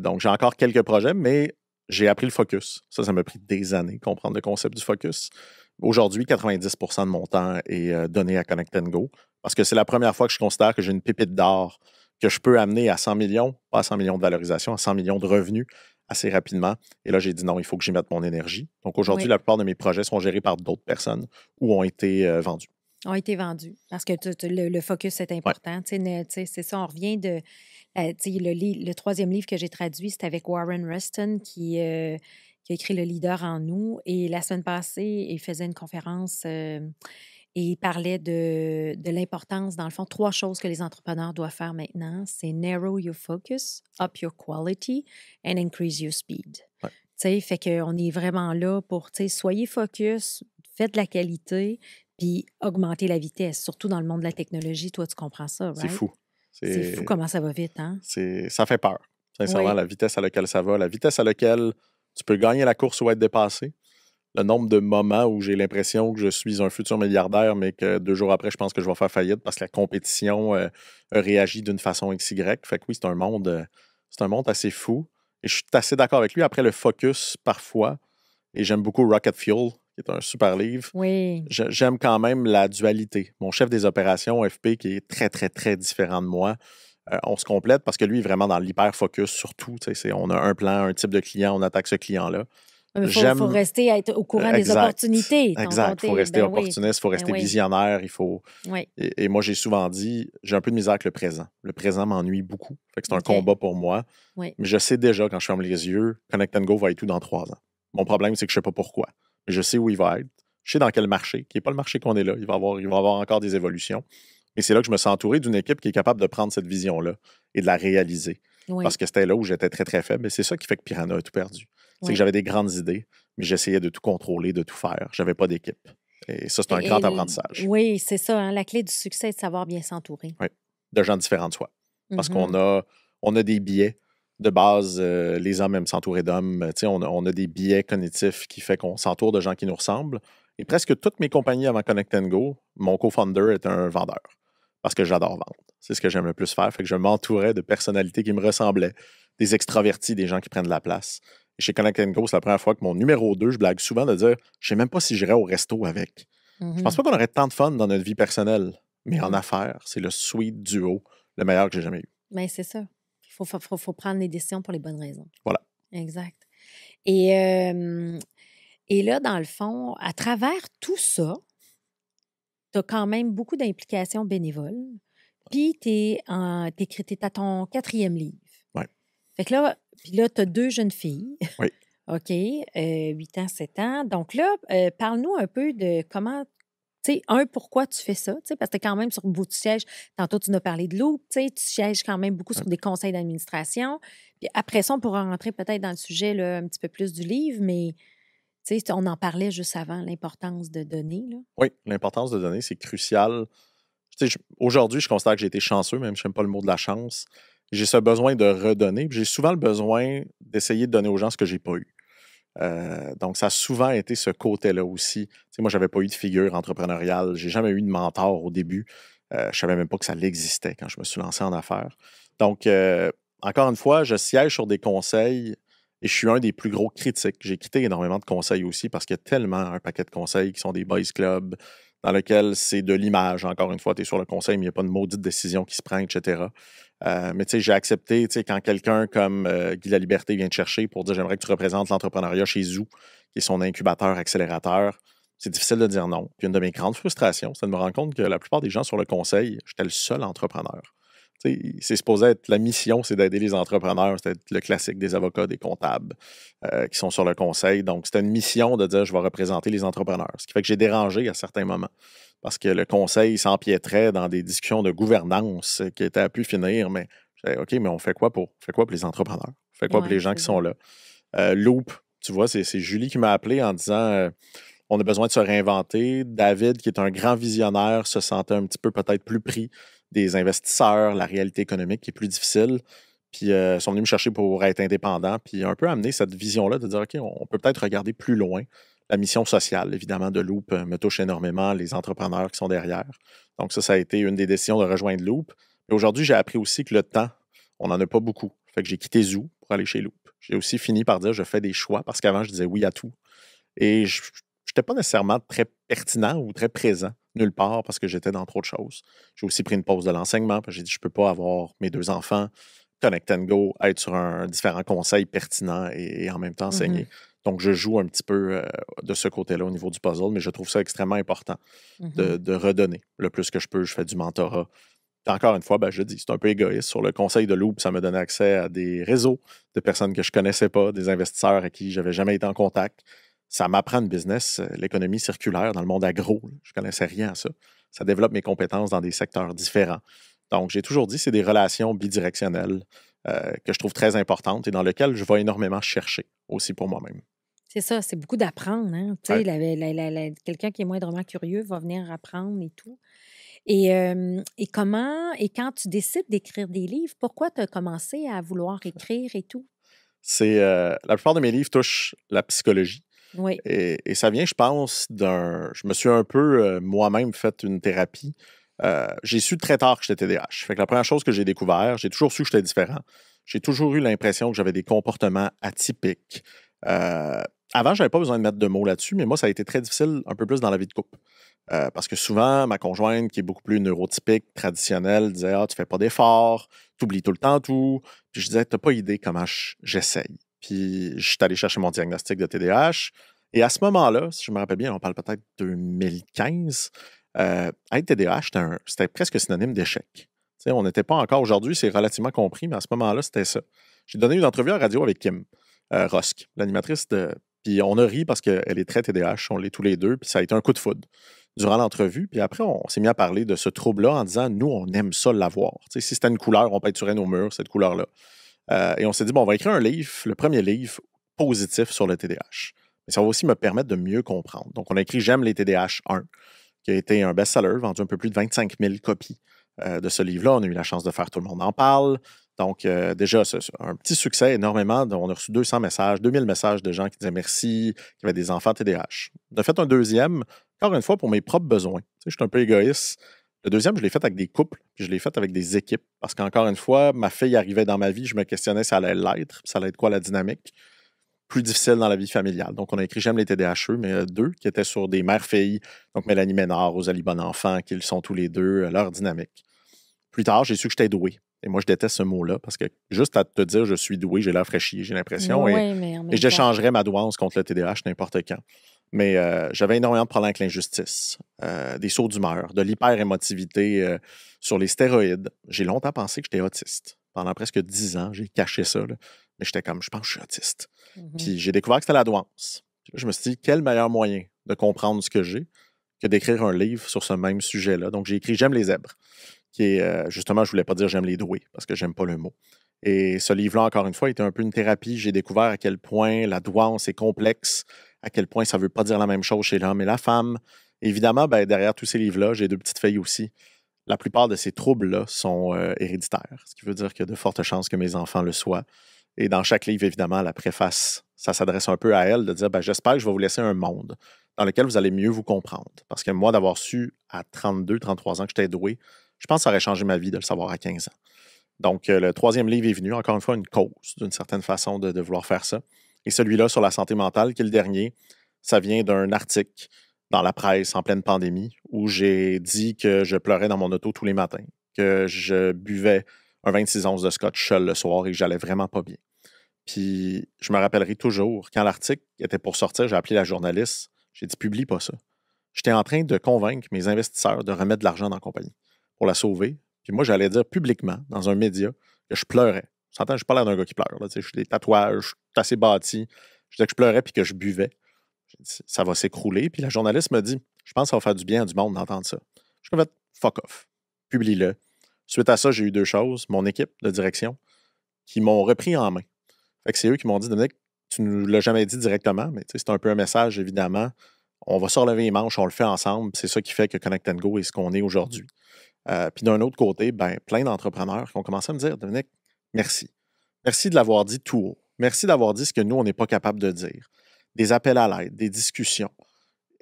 Speaker 1: Donc, j'ai encore quelques projets, mais j'ai appris le focus. Ça m'a pris des années, comprendre le concept du focus. Aujourd'hui, 90% de mon temps est donné à Connect & Go parce que c'est la première fois que je considère que j'ai une pépite d'or que je peux amener à 100 millions, pas à 100 millions de valorisation, à 100 millions de revenus assez rapidement. Et là, j'ai dit non, il faut que j'y mette mon énergie. Donc aujourd'hui, la plupart de mes projets sont gérés par d'autres personnes ou ont été vendus.
Speaker 2: Ont été vendus parce que le focus est important. C'est ça, on revient de... le troisième livre que j'ai traduit, c'est avec Warren Ruston qui a écrit Le leader en nous. Et la semaine passée, il faisait une conférence et il parlait de l'importance, dans le fond, 3 choses que les entrepreneurs doivent faire maintenant. C'est narrow your focus, up your quality and increase your speed. Fait qu'on est vraiment là pour, soyez focus, faites de la qualité, puis augmentez la vitesse, surtout dans le monde de la technologie. Toi, tu comprends ça, right?
Speaker 1: C'est fou.
Speaker 2: C'est fou comment ça va vite, hein?
Speaker 1: Ça fait peur, sincèrement, la vitesse à laquelle ça va, la vitesse à laquelle tu peux gagner la course ou être dépassé. Le nombre de moments où j'ai l'impression que je suis un futur milliardaire, mais que 2 jours après, je pense que je vais faire faillite parce que la compétition réagit d'une façon XY. Fait que oui, c'est un monde assez fou. Et je suis assez d'accord avec lui. Après, le focus, parfois, et j'aime beaucoup Rocket Fuel, qui est un super livre.
Speaker 2: Oui.
Speaker 1: J'aime quand même la dualité. Mon chef des opérations, FP, qui est très, très, très différent de moi, on se complète parce que lui est vraiment dans l'hyper-focus sur tout. On a un plan, un type de client, on attaque ce client-là.
Speaker 2: Il faut rester être au courant des opportunités.
Speaker 1: Exact. Il faut rester opportuniste, il faut rester visionnaire. Et moi, j'ai souvent dit, j'ai un peu de misère avec le présent. Le présent m'ennuie beaucoup. Fait que c'est un combat pour moi. Mais je sais déjà, quand je ferme les yeux, Connect & Go va être où dans 3 ans. Mon problème, c'est que je ne sais pas pourquoi. Mais je sais où il va être. Je sais dans quel marché, qui n'est pas le marché qu'on est là. Il va y avoir encore des évolutions. Et c'est là que je me suis entouré d'une équipe qui est capable de prendre cette vision-là et de la réaliser. Parce que c'était là où j'étais très, très faible. Et c'est ça qui fait que Piranha a tout perdu. C'est que j'avais des grandes idées, mais j'essayais de tout contrôler, de tout faire. Je n'avais pas d'équipe. Et ça, c'est un grand apprentissage.
Speaker 2: Oui, c'est ça. Hein? La clé du succès est de savoir bien s'entourer.
Speaker 1: Oui, de gens différents de soi. Parce qu'on a des biais de base. Les hommes aiment s'entourer d'hommes. On a des biais cognitifs qui fait qu'on s'entoure de gens qui nous ressemblent. Et presque toutes mes compagnies avant Connect & Go, mon co-founder est un vendeur. Parce que j'adore vendre. C'est ce que j'aime le plus faire. Fait que je m'entourais de personnalités qui me ressemblaient. Des extravertis, des gens qui prennent de la place. Et chez Connect & Go, c'est la première fois que mon numéro 2, je blague souvent de dire « Je ne sais même pas si j'irais au resto avec. » Je pense pas qu'on aurait tant de fun dans notre vie personnelle. Mais en affaires, c'est le sweet duo, le meilleur que j'ai jamais eu.
Speaker 2: Bien, c'est ça. Il faut prendre les décisions pour les bonnes raisons.
Speaker 1: Voilà.
Speaker 2: Exact. Et là, dans le fond, à travers tout ça, tu as quand même beaucoup d'implications bénévoles. Puis, tu es à ton 4e livre.
Speaker 1: Oui.
Speaker 2: Fait que là, tu as 2 jeunes filles.
Speaker 1: Oui.
Speaker 2: OK. 8 ans, 7 ans. Donc là, parle-nous un peu de comment, pourquoi tu fais ça? Parce que tu es quand même sur le bout du siège. Tantôt, tu nous as parlé de Loop. Tu sièges quand même beaucoup sur des conseils d'administration. Puis après ça, on pourra rentrer peut-être dans le sujet là, un petit peu plus du livre, mais on en parlait juste avant, l'importance de donner. Là.
Speaker 1: Oui, l'importance de donner, c'est crucial. Aujourd'hui, je considère que j'ai été chanceux, même si je n'aime pas le mot de la chance. J'ai ce besoin de redonner. J'ai souvent le besoin d'essayer de donner aux gens ce que je n'ai pas eu. Donc, ça a souvent été ce côté-là aussi. Moi, je n'avais pas eu de figure entrepreneuriale. Je n'ai jamais eu de mentor au début. Je ne savais même pas que ça existait quand je me suis lancé en affaires. Donc, encore une fois, je siège sur des conseils et je suis un des plus gros critiques. J'ai quitté énormément de conseils aussi parce qu'il y a tellement un paquet de conseils qui sont des boys clubs dans lesquels c'est de l'image. Encore une fois, tu es sur le conseil, mais il n'y a pas de maudite décision qui se prend, etc. Mais j'ai accepté, quand quelqu'un comme Guy Laliberté vient te chercher pour dire « J'aimerais que tu représentes l'entrepreneuriat chez Zoo, qui est son incubateur, accélérateur », c'est difficile de dire non. Puis une de mes grandes frustrations, c'est de me rendre compte que la plupart des gens sur le conseil, j'étais le seul entrepreneur. C'est supposé être la mission, c'est d'aider les entrepreneurs. C'était le classique des avocats, des comptables qui sont sur le conseil. Donc, c'était une mission de dire je vais représenter les entrepreneurs. Ce qui fait que j'ai dérangé à certains moments parce que le conseil s'empiétrait dans des discussions de gouvernance qui étaient à pu finir. Mais je disais, OK, mais on fait quoi pour les entrepreneurs? On fait quoi pour les gens qui sont là? Loop, tu vois, c'est Julie qui m'a appelé en disant on a besoin de se réinventer. David, qui est un grand visionnaire, se sentait un petit peu peut-être plus pris des investisseurs, la réalité économique qui est plus difficile. Puis ils sont venus me chercher pour être indépendant, puis un peu amener cette vision-là de dire OK, on peut peut-être regarder plus loin. La mission sociale, évidemment, de Loop me touche énormément, les entrepreneurs qui sont derrière. Donc, ça a été une des décisions de rejoindre Loop. Et aujourd'hui, j'ai appris aussi que le temps, on n'en a pas beaucoup. Fait que j'ai quitté Zoo pour aller chez Loop. J'ai aussi fini par dire je fais des choix parce qu'avant, je disais oui à tout. Et je n'étais pas nécessairement très pertinent ou très présent nulle part parce que j'étais dans trop de choses. J'ai aussi pris une pause de l'enseignement parce que j'ai dit je ne peux pas avoir mes 2 enfants, Connect and Go, être sur un différent conseil pertinent et en même temps enseigner. Donc, je joue un petit peu de ce côté-là au niveau du puzzle, mais je trouve ça extrêmement important de redonner le plus que je peux. Je fais du mentorat. Encore une fois, je dis, c'est un peu égoïste. Sur le conseil de Loop, ça me donnait accès à des réseaux de personnes que je ne connaissais pas, des investisseurs à qui je n'avais jamais été en contact. Ça m'apprend une business, l'économie circulaire dans le monde agro. Je ne connaissais rien à ça. Ça développe mes compétences dans des secteurs différents. Donc, j'ai toujours dit, c'est des relations bidirectionnelles que je trouve très importantes et dans lesquelles je vais énormément chercher aussi pour moi-même.
Speaker 2: C'est ça, c'est beaucoup d'apprendre. Hein? Tu sais, quelqu'un qui est moindrement curieux va venir apprendre et tout. Et quand tu décides d'écrire des livres, pourquoi tu as commencé à vouloir écrire et tout?
Speaker 1: C'est la plupart de mes livres touchent la psychologie.
Speaker 2: Oui.
Speaker 1: Et ça vient, je pense, je me suis un peu moi-même fait une thérapie. J'ai su très tard que j'étais TDAH. Fait que la première chose que j'ai découvert, j'ai toujours su que j'étais différent. J'ai toujours eu l'impression que j'avais des comportements atypiques. Avant, je n'avais pas besoin de mettre de mots là-dessus, mais moi, ça a été très difficile un peu plus dans la vie de couple. Parce que souvent, ma conjointe, qui est beaucoup plus neurotypique, traditionnelle, disait « Ah, tu fais pas d'efforts, tu oublies tout le temps tout. » Puis je disais « T'as pas idée comment j'essaye. » Puis je suis allé chercher mon diagnostic de TDAH. Et à ce moment-là, si je me rappelle bien, on parle peut-être 2015, être TDAH, c'était presque synonyme d'échec. T'sais, on n'était pas encore aujourd'hui, c'est relativement compris, mais à ce moment-là, c'était ça. J'ai donné une entrevue à radio avec Kim Rosk, l'animatrice de. Puis on a ri parce qu'elle est très TDAH, on l'est tous les deux, puis ça a été un coup de foudre durant l'entrevue. Puis après, on s'est mis à parler de ce trouble-là en disant nous, on aime ça l'avoir. T'sais, si c'était une couleur, on peinturait nos murs, cette couleur-là. Et on s'est dit, bon, on va écrire un livre, le premier livre positif sur le TDAH. Mais ça va aussi me permettre de mieux comprendre. Donc, on a écrit J'aime les TDAH 1, qui a été un best-seller, vendu un peu plus de 25 000 copies de ce livre-là. On a eu la chance de faire Tout le monde en parle. Donc, déjà, c'est un petit succès, énormément. On a reçu 200 messages, 2000 messages de gens qui disaient merci, qui avaient des enfants TDAH. On a fait un deuxième, encore une fois, pour mes propres besoins. Tu sais, je suis un peu égoïste. Le deuxième, je l'ai fait avec des couples, puis je l'ai fait avec des équipes. Parce qu'encore une fois, ma fille arrivait dans ma vie, je me questionnais si ça allait l'être, puis ça allait être quoi la dynamique. Plus difficile dans la vie familiale. Donc, on a écrit J'aime les TDAHE, mais 2 qui étaient sur des mères-filles, donc Mélanie Ménard, Rosalie Bonenfant, qu'ils sont tous les deux, leur dynamique. Plus tard, j'ai su que j'étais doué. Et moi, je déteste ce mot-là parce que juste à te dire je suis doué, j'ai l'air fraîchier, j'ai l'impression.
Speaker 2: Oui,
Speaker 1: et j'échangerais ma douance contre le TDAH n'importe quand. Mais j'avais énormément de problèmes avec l'injustice, des sauts d'humeur, de l'hyper-émotivité sur les stéroïdes. J'ai longtemps pensé que j'étais autiste. Pendant presque 10 ans, j'ai caché ça. Là. Mais j'étais comme, je pense que je suis autiste. Puis j'ai découvert que c'était la douance. Puis là, je me suis dit, quel meilleur moyen de comprendre ce que j'ai que d'écrire un livre sur ce même sujet-là. Donc, j'ai écrit J'aime les zèbres, qui est, justement, je voulais pas dire J'aime les doués, parce que j'aime pas le mot. Et ce livre-là, encore une fois, était un peu une thérapie. J'ai découvert à quel point la douance est complexe, à quel point ça ne veut pas dire la même chose chez l'homme et la femme. Et évidemment, derrière tous ces livres-là, j'ai 2 petites filles aussi. La plupart de ces troubles-là sont héréditaires, ce qui veut dire qu'il y a de fortes chances que mes enfants le soient. Et dans chaque livre, évidemment, la préface, ça s'adresse un peu à elles, de dire j'espère que je vais vous laisser un monde dans lequel vous allez mieux vous comprendre. Parce que moi, d'avoir su à 32, 33 ans que j'étais doué, je pense que ça aurait changé ma vie de le savoir à 15 ans. Donc, le 3e livre est venu, encore une fois, une cause, d'une certaine façon, de vouloir faire ça. Et celui-là, sur la santé mentale, qui est le dernier, ça vient d'un article dans la presse en pleine pandémie où j'ai dit que je pleurais dans mon auto tous les matins, que je buvais un 26 onces de scotch seul le soir et que j'allais vraiment pas bien. Puis, je me rappellerai toujours, quand l'article était pour sortir, j'ai appelé la journaliste, j'ai dit « Publie pas ça ». J'étais en train de convaincre mes investisseurs de remettre de l'argent dans la compagnie pour la sauver. Puis moi, j'allais dire publiquement, dans un média, que je pleurais. Tu s'entends, je suis pas l'air d'un gars qui pleure. Là, j'ai des tatouages, je suis assez bâti. Je disais que je pleurais puis que je buvais. J'ai dit, ça va s'écrouler. Puis la journaliste me dit, je pense que ça va faire du bien à du monde d'entendre ça. Je suis en fait, fuck off. Publie-le. Suite à ça, j'ai eu 2 choses. Mon équipe de direction qui m'ont repris en main. Fait que c'est eux qui m'ont dit, Dominique, tu ne nous l'as jamais dit directement, mais c'est un peu un message, évidemment. On va se relever les manches, on le fait ensemble. C'est ça qui fait que Connect Go est ce qu'on est aujourd'hui. Puis d'un autre côté, plein d'entrepreneurs qui ont commencé à me dire, Dominique, merci. Merci de l'avoir dit tout haut. Merci d'avoir dit ce que nous, on n'est pas capable de dire. Des appels à l'aide, des discussions.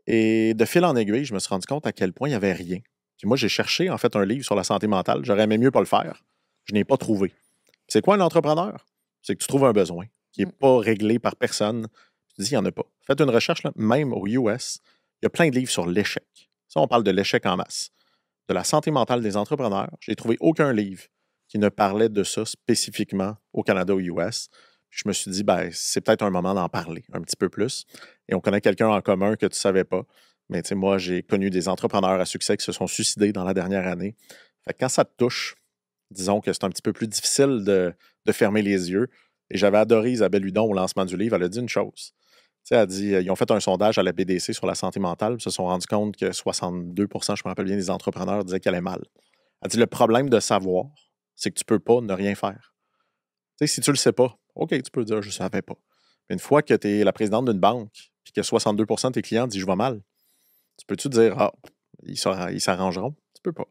Speaker 1: Et de fil en aiguille, je me suis rendu compte à quel point il n'y avait rien. Puis moi, j'ai cherché, en fait, un livre sur la santé mentale. J'aurais aimé mieux pas le faire. Je n'ai pas trouvé. C'est quoi un entrepreneur? C'est que tu trouves un besoin qui n'est pas réglé par personne. Tu dis, il n'y en a pas. Faites une recherche, là, même aux US, il y a plein de livres sur l'échec. Ça, on parle de l'échec en masse. De la santé mentale des entrepreneurs. Je n'ai trouvé aucun livre qui ne parlait de ça spécifiquement au Canada ou aux US. Puis je me suis dit, c'est peut-être un moment d'en parler un petit peu plus. Et on connaît quelqu'un en commun que tu ne savais pas. Mais tu sais, moi, j'ai connu des entrepreneurs à succès qui se sont suicidés dans la dernière année. Fait que quand ça te touche, disons que c'est un petit peu plus difficile de fermer les yeux. Et j'avais adoré Isabelle Hudon au lancement du livre. Elle a dit une chose. Tu sais, elle a dit, ils ont fait un sondage à la BDC sur la santé mentale. Ils se sont rendus compte que 62 je me rappelle bien, des entrepreneurs disaient qu'elle allait mal. Elle a dit, le problème de savoir, c'est que tu ne peux pas ne rien faire. Tu sais, si tu ne le sais pas, OK, tu peux dire, je ne savais pas. Mais une fois que tu es la présidente d'une banque et que 62 de tes clients disent, je vais mal, tu peux-tu dire, ils s'arrangeront? Tu peux pas.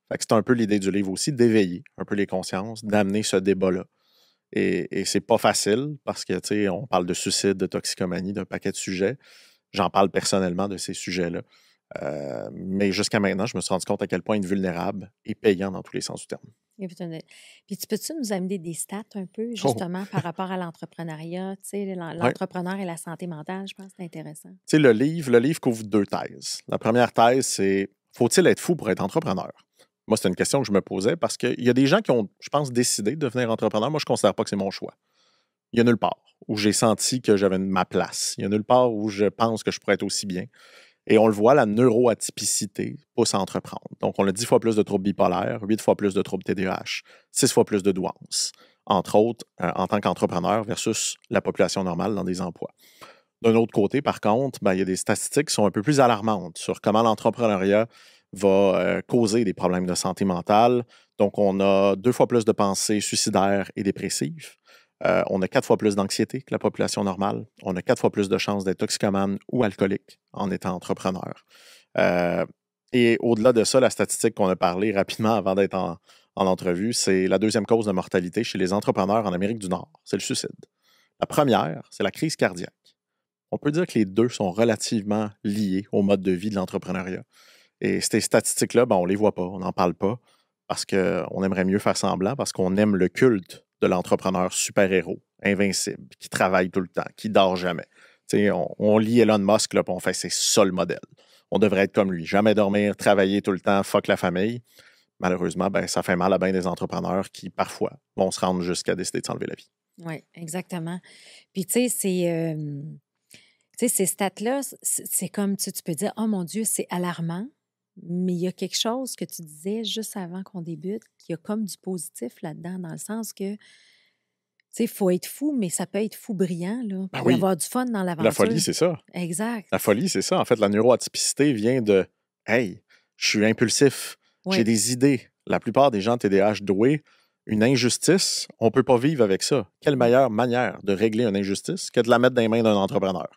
Speaker 1: Fait que c'est un peu l'idée du livre aussi, d'éveiller un peu les consciences, d'amener ce débat-là. Et c'est pas facile parce que, tu sais, on parle de suicide, de toxicomanie, d'un paquet de sujets. J'en parle personnellement de ces sujets-là. Mais jusqu'à maintenant, je me suis rendu compte à quel point être vulnérable et payant dans tous les sens du terme.
Speaker 2: Puis tu peux-tu nous amener des stats un peu, justement, par rapport à l'entrepreneuriat, tu sais, l'entrepreneur et la santé mentale, je pense que c'est intéressant.
Speaker 1: Tu sais, le livre couvre 2 thèses. La première thèse, c'est faut-il être fou pour être entrepreneur? Moi, c'est une question que je me posais parce qu'il y a des gens qui ont, je pense, décidé de devenir entrepreneur. Moi, je ne considère pas que c'est mon choix. Il y a nulle part où j'ai senti que j'avais ma place. Il y a nulle part où je pense que je pourrais être aussi bien. Et on le voit, la neuroatypicité pousse à entreprendre. Donc, on a 10 fois plus de troubles bipolaires, 8 fois plus de troubles TDAH, 6 fois plus de douance, entre autres, en tant qu'entrepreneur versus la population normale dans des emplois. D'un autre côté, par contre, il y a des statistiques qui sont un peu plus alarmantes sur comment l'entrepreneuriat va causer des problèmes de santé mentale. Donc, on a 2 fois plus de pensées suicidaires et dépressives. On a 4 fois plus d'anxiété que la population normale. On a 4 fois plus de chances d'être toxicomane ou alcoolique en étant entrepreneur. Et au-delà de ça, la statistique qu'on a parlé rapidement avant d'être en entrevue, c'est la deuxième cause de mortalité chez les entrepreneurs en Amérique du Nord. C'est le suicide. La première, c'est la crise cardiaque. On peut dire que les deux sont relativement liés au mode de vie de l'entrepreneuriat. Et ces statistiques-là, on ne les voit pas, on n'en parle pas, parce qu'on aimerait mieux faire semblant, parce qu'on aime le culte de l'entrepreneur super-héros, invincible, qui travaille tout le temps, qui dort jamais. On lit Elon Musk, là, puis on fait c'est ça le modèle. On devrait être comme lui, jamais dormir, travailler tout le temps, fuck la famille. Malheureusement, ça fait mal à bien des entrepreneurs qui, parfois, vont se rendre jusqu'à décider de s'enlever la vie.
Speaker 2: Oui, exactement. Puis, tu sais, ces stats-là, c'est comme, tu peux dire, oh mon Dieu, c'est alarmant, mais il y a quelque chose que tu disais juste avant qu'on débute, qui a comme du positif là-dedans, dans le sens que, tu sais, il faut être fou, mais ça peut être fou brillant, là, puis avoir du fun dans l'aventure.
Speaker 1: La folie, c'est ça.
Speaker 2: Exact.
Speaker 1: La folie, c'est ça. En fait, la neuroatypicité vient de « Hey, je suis impulsif, j'ai des idées. » La plupart des gens TDAH doués, une injustice, on ne peut pas vivre avec ça. Quelle meilleure manière de régler une injustice que de la mettre dans les mains d'un entrepreneur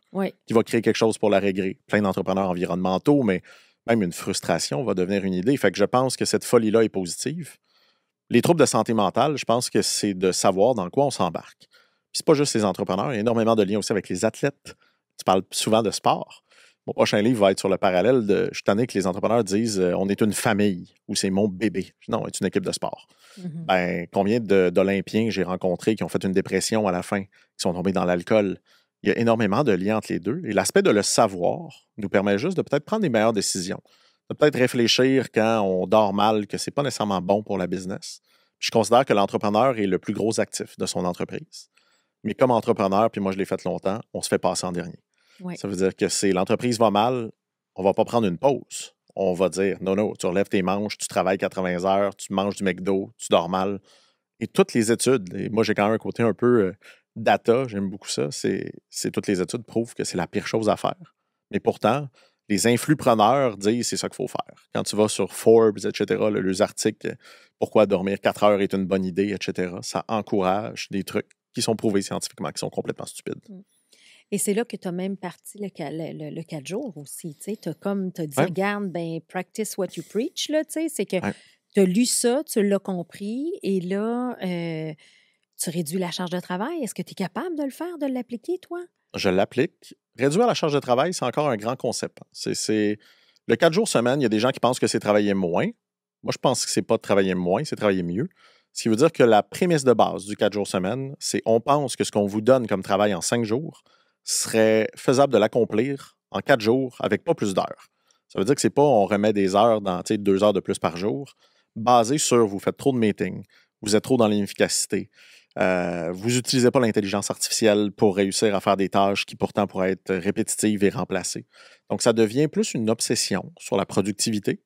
Speaker 1: qui va créer quelque chose pour la régler? Plein d'entrepreneurs environnementaux, mais même une frustration va devenir une idée. Fait que je pense que cette folie-là est positive. Les troubles de santé mentale, je pense que c'est de savoir dans quoi on s'embarque. Puis c'est pas juste les entrepreneurs, il y a énormément de liens aussi avec les athlètes. Tu parles souvent de sport. Mon prochain livre va être sur le parallèle de « Je suis tanné que les entrepreneurs disent on est une famille » ou « c'est mon bébé ». Non, c'est une équipe de sport. Combien d'Olympiens j'ai rencontrés qui ont fait une dépression à la fin, qui sont tombés dans l'alcool? Il y a énormément de liens entre les deux. Et l'aspect de le savoir nous permet juste de peut-être prendre des meilleures décisions, de peut-être réfléchir quand on dort mal que ce n'est pas nécessairement bon pour la business. Puis je considère que l'entrepreneur est le plus gros actif de son entreprise. Mais comme entrepreneur, puis moi je l'ai fait longtemps, on se fait passer en dernier. Ça veut dire que c'est l'entreprise va mal, on ne va pas prendre une pause. On va dire non, tu relèves tes manches, tu travailles 80 heures, tu manges du McDo, tu dors mal. Et toutes les études, et moi j'ai quand même un côté un peu data, j'aime beaucoup ça, c'est toutes les études prouvent que c'est la pire chose à faire. Mais pourtant, les influpreneurs disent c'est ça qu'il faut faire. Quand tu vas sur Forbes, etc., les articles « Pourquoi dormir 4 heures est une bonne idée », etc., ça encourage des trucs qui sont prouvés scientifiquement, qui sont complètement stupides.
Speaker 2: Mm. Et c'est là que tu as même parti le 4 jours aussi. Tu as dit,
Speaker 1: Ouais,
Speaker 2: regarde, ben, practice what you preach, là, tu sais, c'est que
Speaker 1: ouais.
Speaker 2: tu as lu ça, tu l'as compris, et là, tu réduis la charge de travail. Est-ce que tu es capable de le faire, de l'appliquer, toi?
Speaker 1: Je l'applique. Réduire la charge de travail, c'est encore un grand concept. Le 4 jours semaine, il y a des gens qui pensent que c'est travailler moins. Moi, je pense que c'est pas travailler moins, c'est travailler mieux. Ce qui veut dire que la prémisse de base du 4 jours semaine, c'est on pense que ce qu'on vous donne comme travail en 5 jours serait faisable de l'accomplir en 4 jours avec pas plus d'heures. Ça veut dire que c'est pas on remet des heures dans 2 heures de plus par jour, basé sur vous faites trop de meetings, vous êtes trop dans l'inefficacité, vous n'utilisez pas l'intelligence artificielle pour réussir à faire des tâches qui pourtant pourraient être répétitives et remplacées. Donc, ça devient plus une obsession sur la productivité.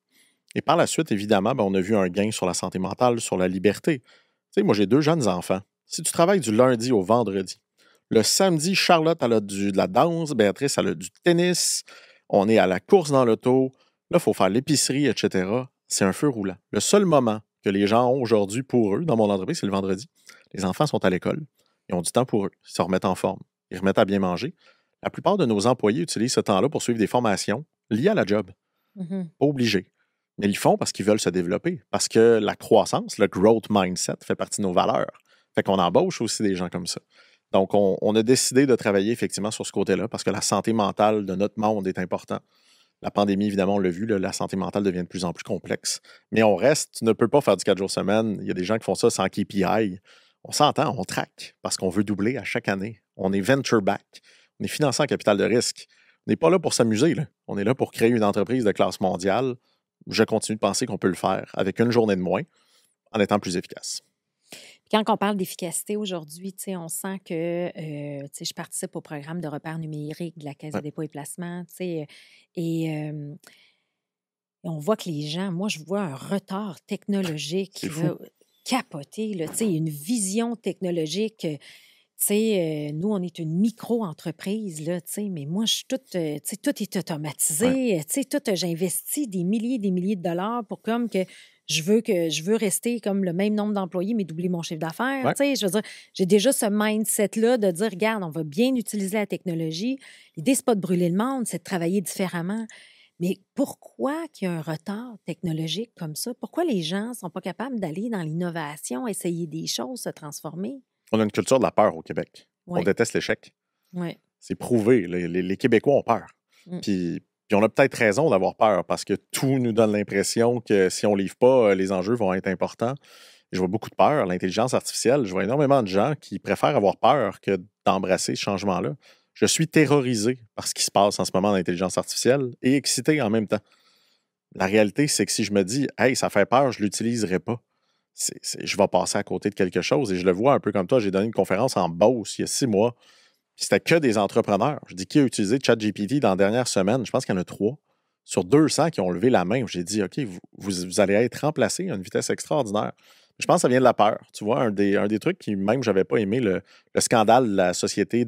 Speaker 1: Et par la suite, évidemment, on a vu un gain sur la santé mentale, sur la liberté. Tu sais, moi, j'ai 2 jeunes enfants. Si tu travailles du lundi au vendredi, le samedi, Charlotte, elle a de la danse, Béatrice, elle a du tennis, on est à la course dans l'auto, là, il faut faire l'épicerie, etc. C'est un feu roulant. Le seul moment que les gens ont aujourd'hui pour eux, dans mon entreprise, c'est le vendredi. Les enfants sont à l'école. Ils ont du temps pour eux. Ils se remettent en forme. Ils remettent à bien manger. La plupart de nos employés utilisent ce temps-là pour suivre des formations liées à la job.
Speaker 2: Mhm.
Speaker 1: Pas obligés. Mais ils le font parce qu'ils veulent se développer. Parce que la croissance, le growth mindset, fait partie de nos valeurs. Fait qu'on embauche aussi des gens comme ça. Donc, on a décidé de travailler effectivement sur ce côté-là parce que la santé mentale de notre monde est importante. La pandémie, évidemment, on l'a vu, là, la santé mentale devient de plus en plus complexe. Mais on reste, tu ne peux pas faire du 4 jours semaine. Il y a des gens qui font ça sans KPI. On s'entend, on traque parce qu'on veut doubler à chaque année. On est venture back. On est financé en capital de risque. On n'est pas là pour s'amuser, là. On est là pour créer une entreprise de classe mondiale. Je continue de penser qu'on peut le faire avec une journée de moins en étant plus efficace.
Speaker 2: Puis quand on parle d'efficacité aujourd'hui, tu sais, on sent que, tu sais, je participe au programme de repère numérique de la Caisse de
Speaker 1: Ouais,
Speaker 2: dépôt et placement, tu sais, et on voit que les gens, moi, je vois un retard technologique,
Speaker 1: c'est fou.
Speaker 2: là, capoté, là, tu sais, une vision technologique. Tu sais, nous, on est une micro-entreprise, là, tu sais, mais moi, je suis toute, tu sais, tout est
Speaker 1: Ouais.
Speaker 2: automatisé, tu sais, tout, j'investis des milliers de dollars pour comme que je veux rester comme le même nombre d'employés, mais doubler mon chiffre d'affaires,
Speaker 1: Ouais.
Speaker 2: tu sais, je veux dire, j'ai déjà ce mindset-là de dire, regarde, on va bien utiliser la technologie. L'idée, c'est pas de brûler le monde, c'est de travailler différemment. Mais pourquoi qu'il y a un retard technologique comme ça? Pourquoi les gens ne sont pas capables d'aller dans l'innovation, essayer des choses, se transformer?
Speaker 1: On a une culture de la peur au Québec. On
Speaker 2: Oui,
Speaker 1: déteste l'échec.
Speaker 2: oui.
Speaker 1: C'est prouvé. Les Québécois ont peur.
Speaker 2: Mm.
Speaker 1: Puis on a peut-être raison d'avoir peur parce que tout nous donne l'impression que si on ne livre pas, les enjeux vont être importants. Je vois beaucoup de peur. L'intelligence artificielle, je vois énormément de gens qui préfèrent avoir peur que d'embrasser ce changement-là. Je suis terrorisé par ce qui se passe en ce moment dans l'intelligence artificielle et excité en même temps. La réalité, c'est que si je me dis, hey, ça fait peur, je ne l'utiliserai pas, je vais passer à côté de quelque chose. Et je le vois un peu comme toi. J'ai donné une conférence en Beauce il y a 6 mois. C'était que des entrepreneurs. Je dis, qui a utilisé ChatGPT dans la dernière semaine? Je pense qu'il y en a 3 sur 200 qui ont levé la main. J'ai dit, OK, vous allez être remplacés à une vitesse extraordinaire. Je pense que ça vient de la peur. Tu vois, un des trucs qui, même, j'avais pas aimé, le scandale de la société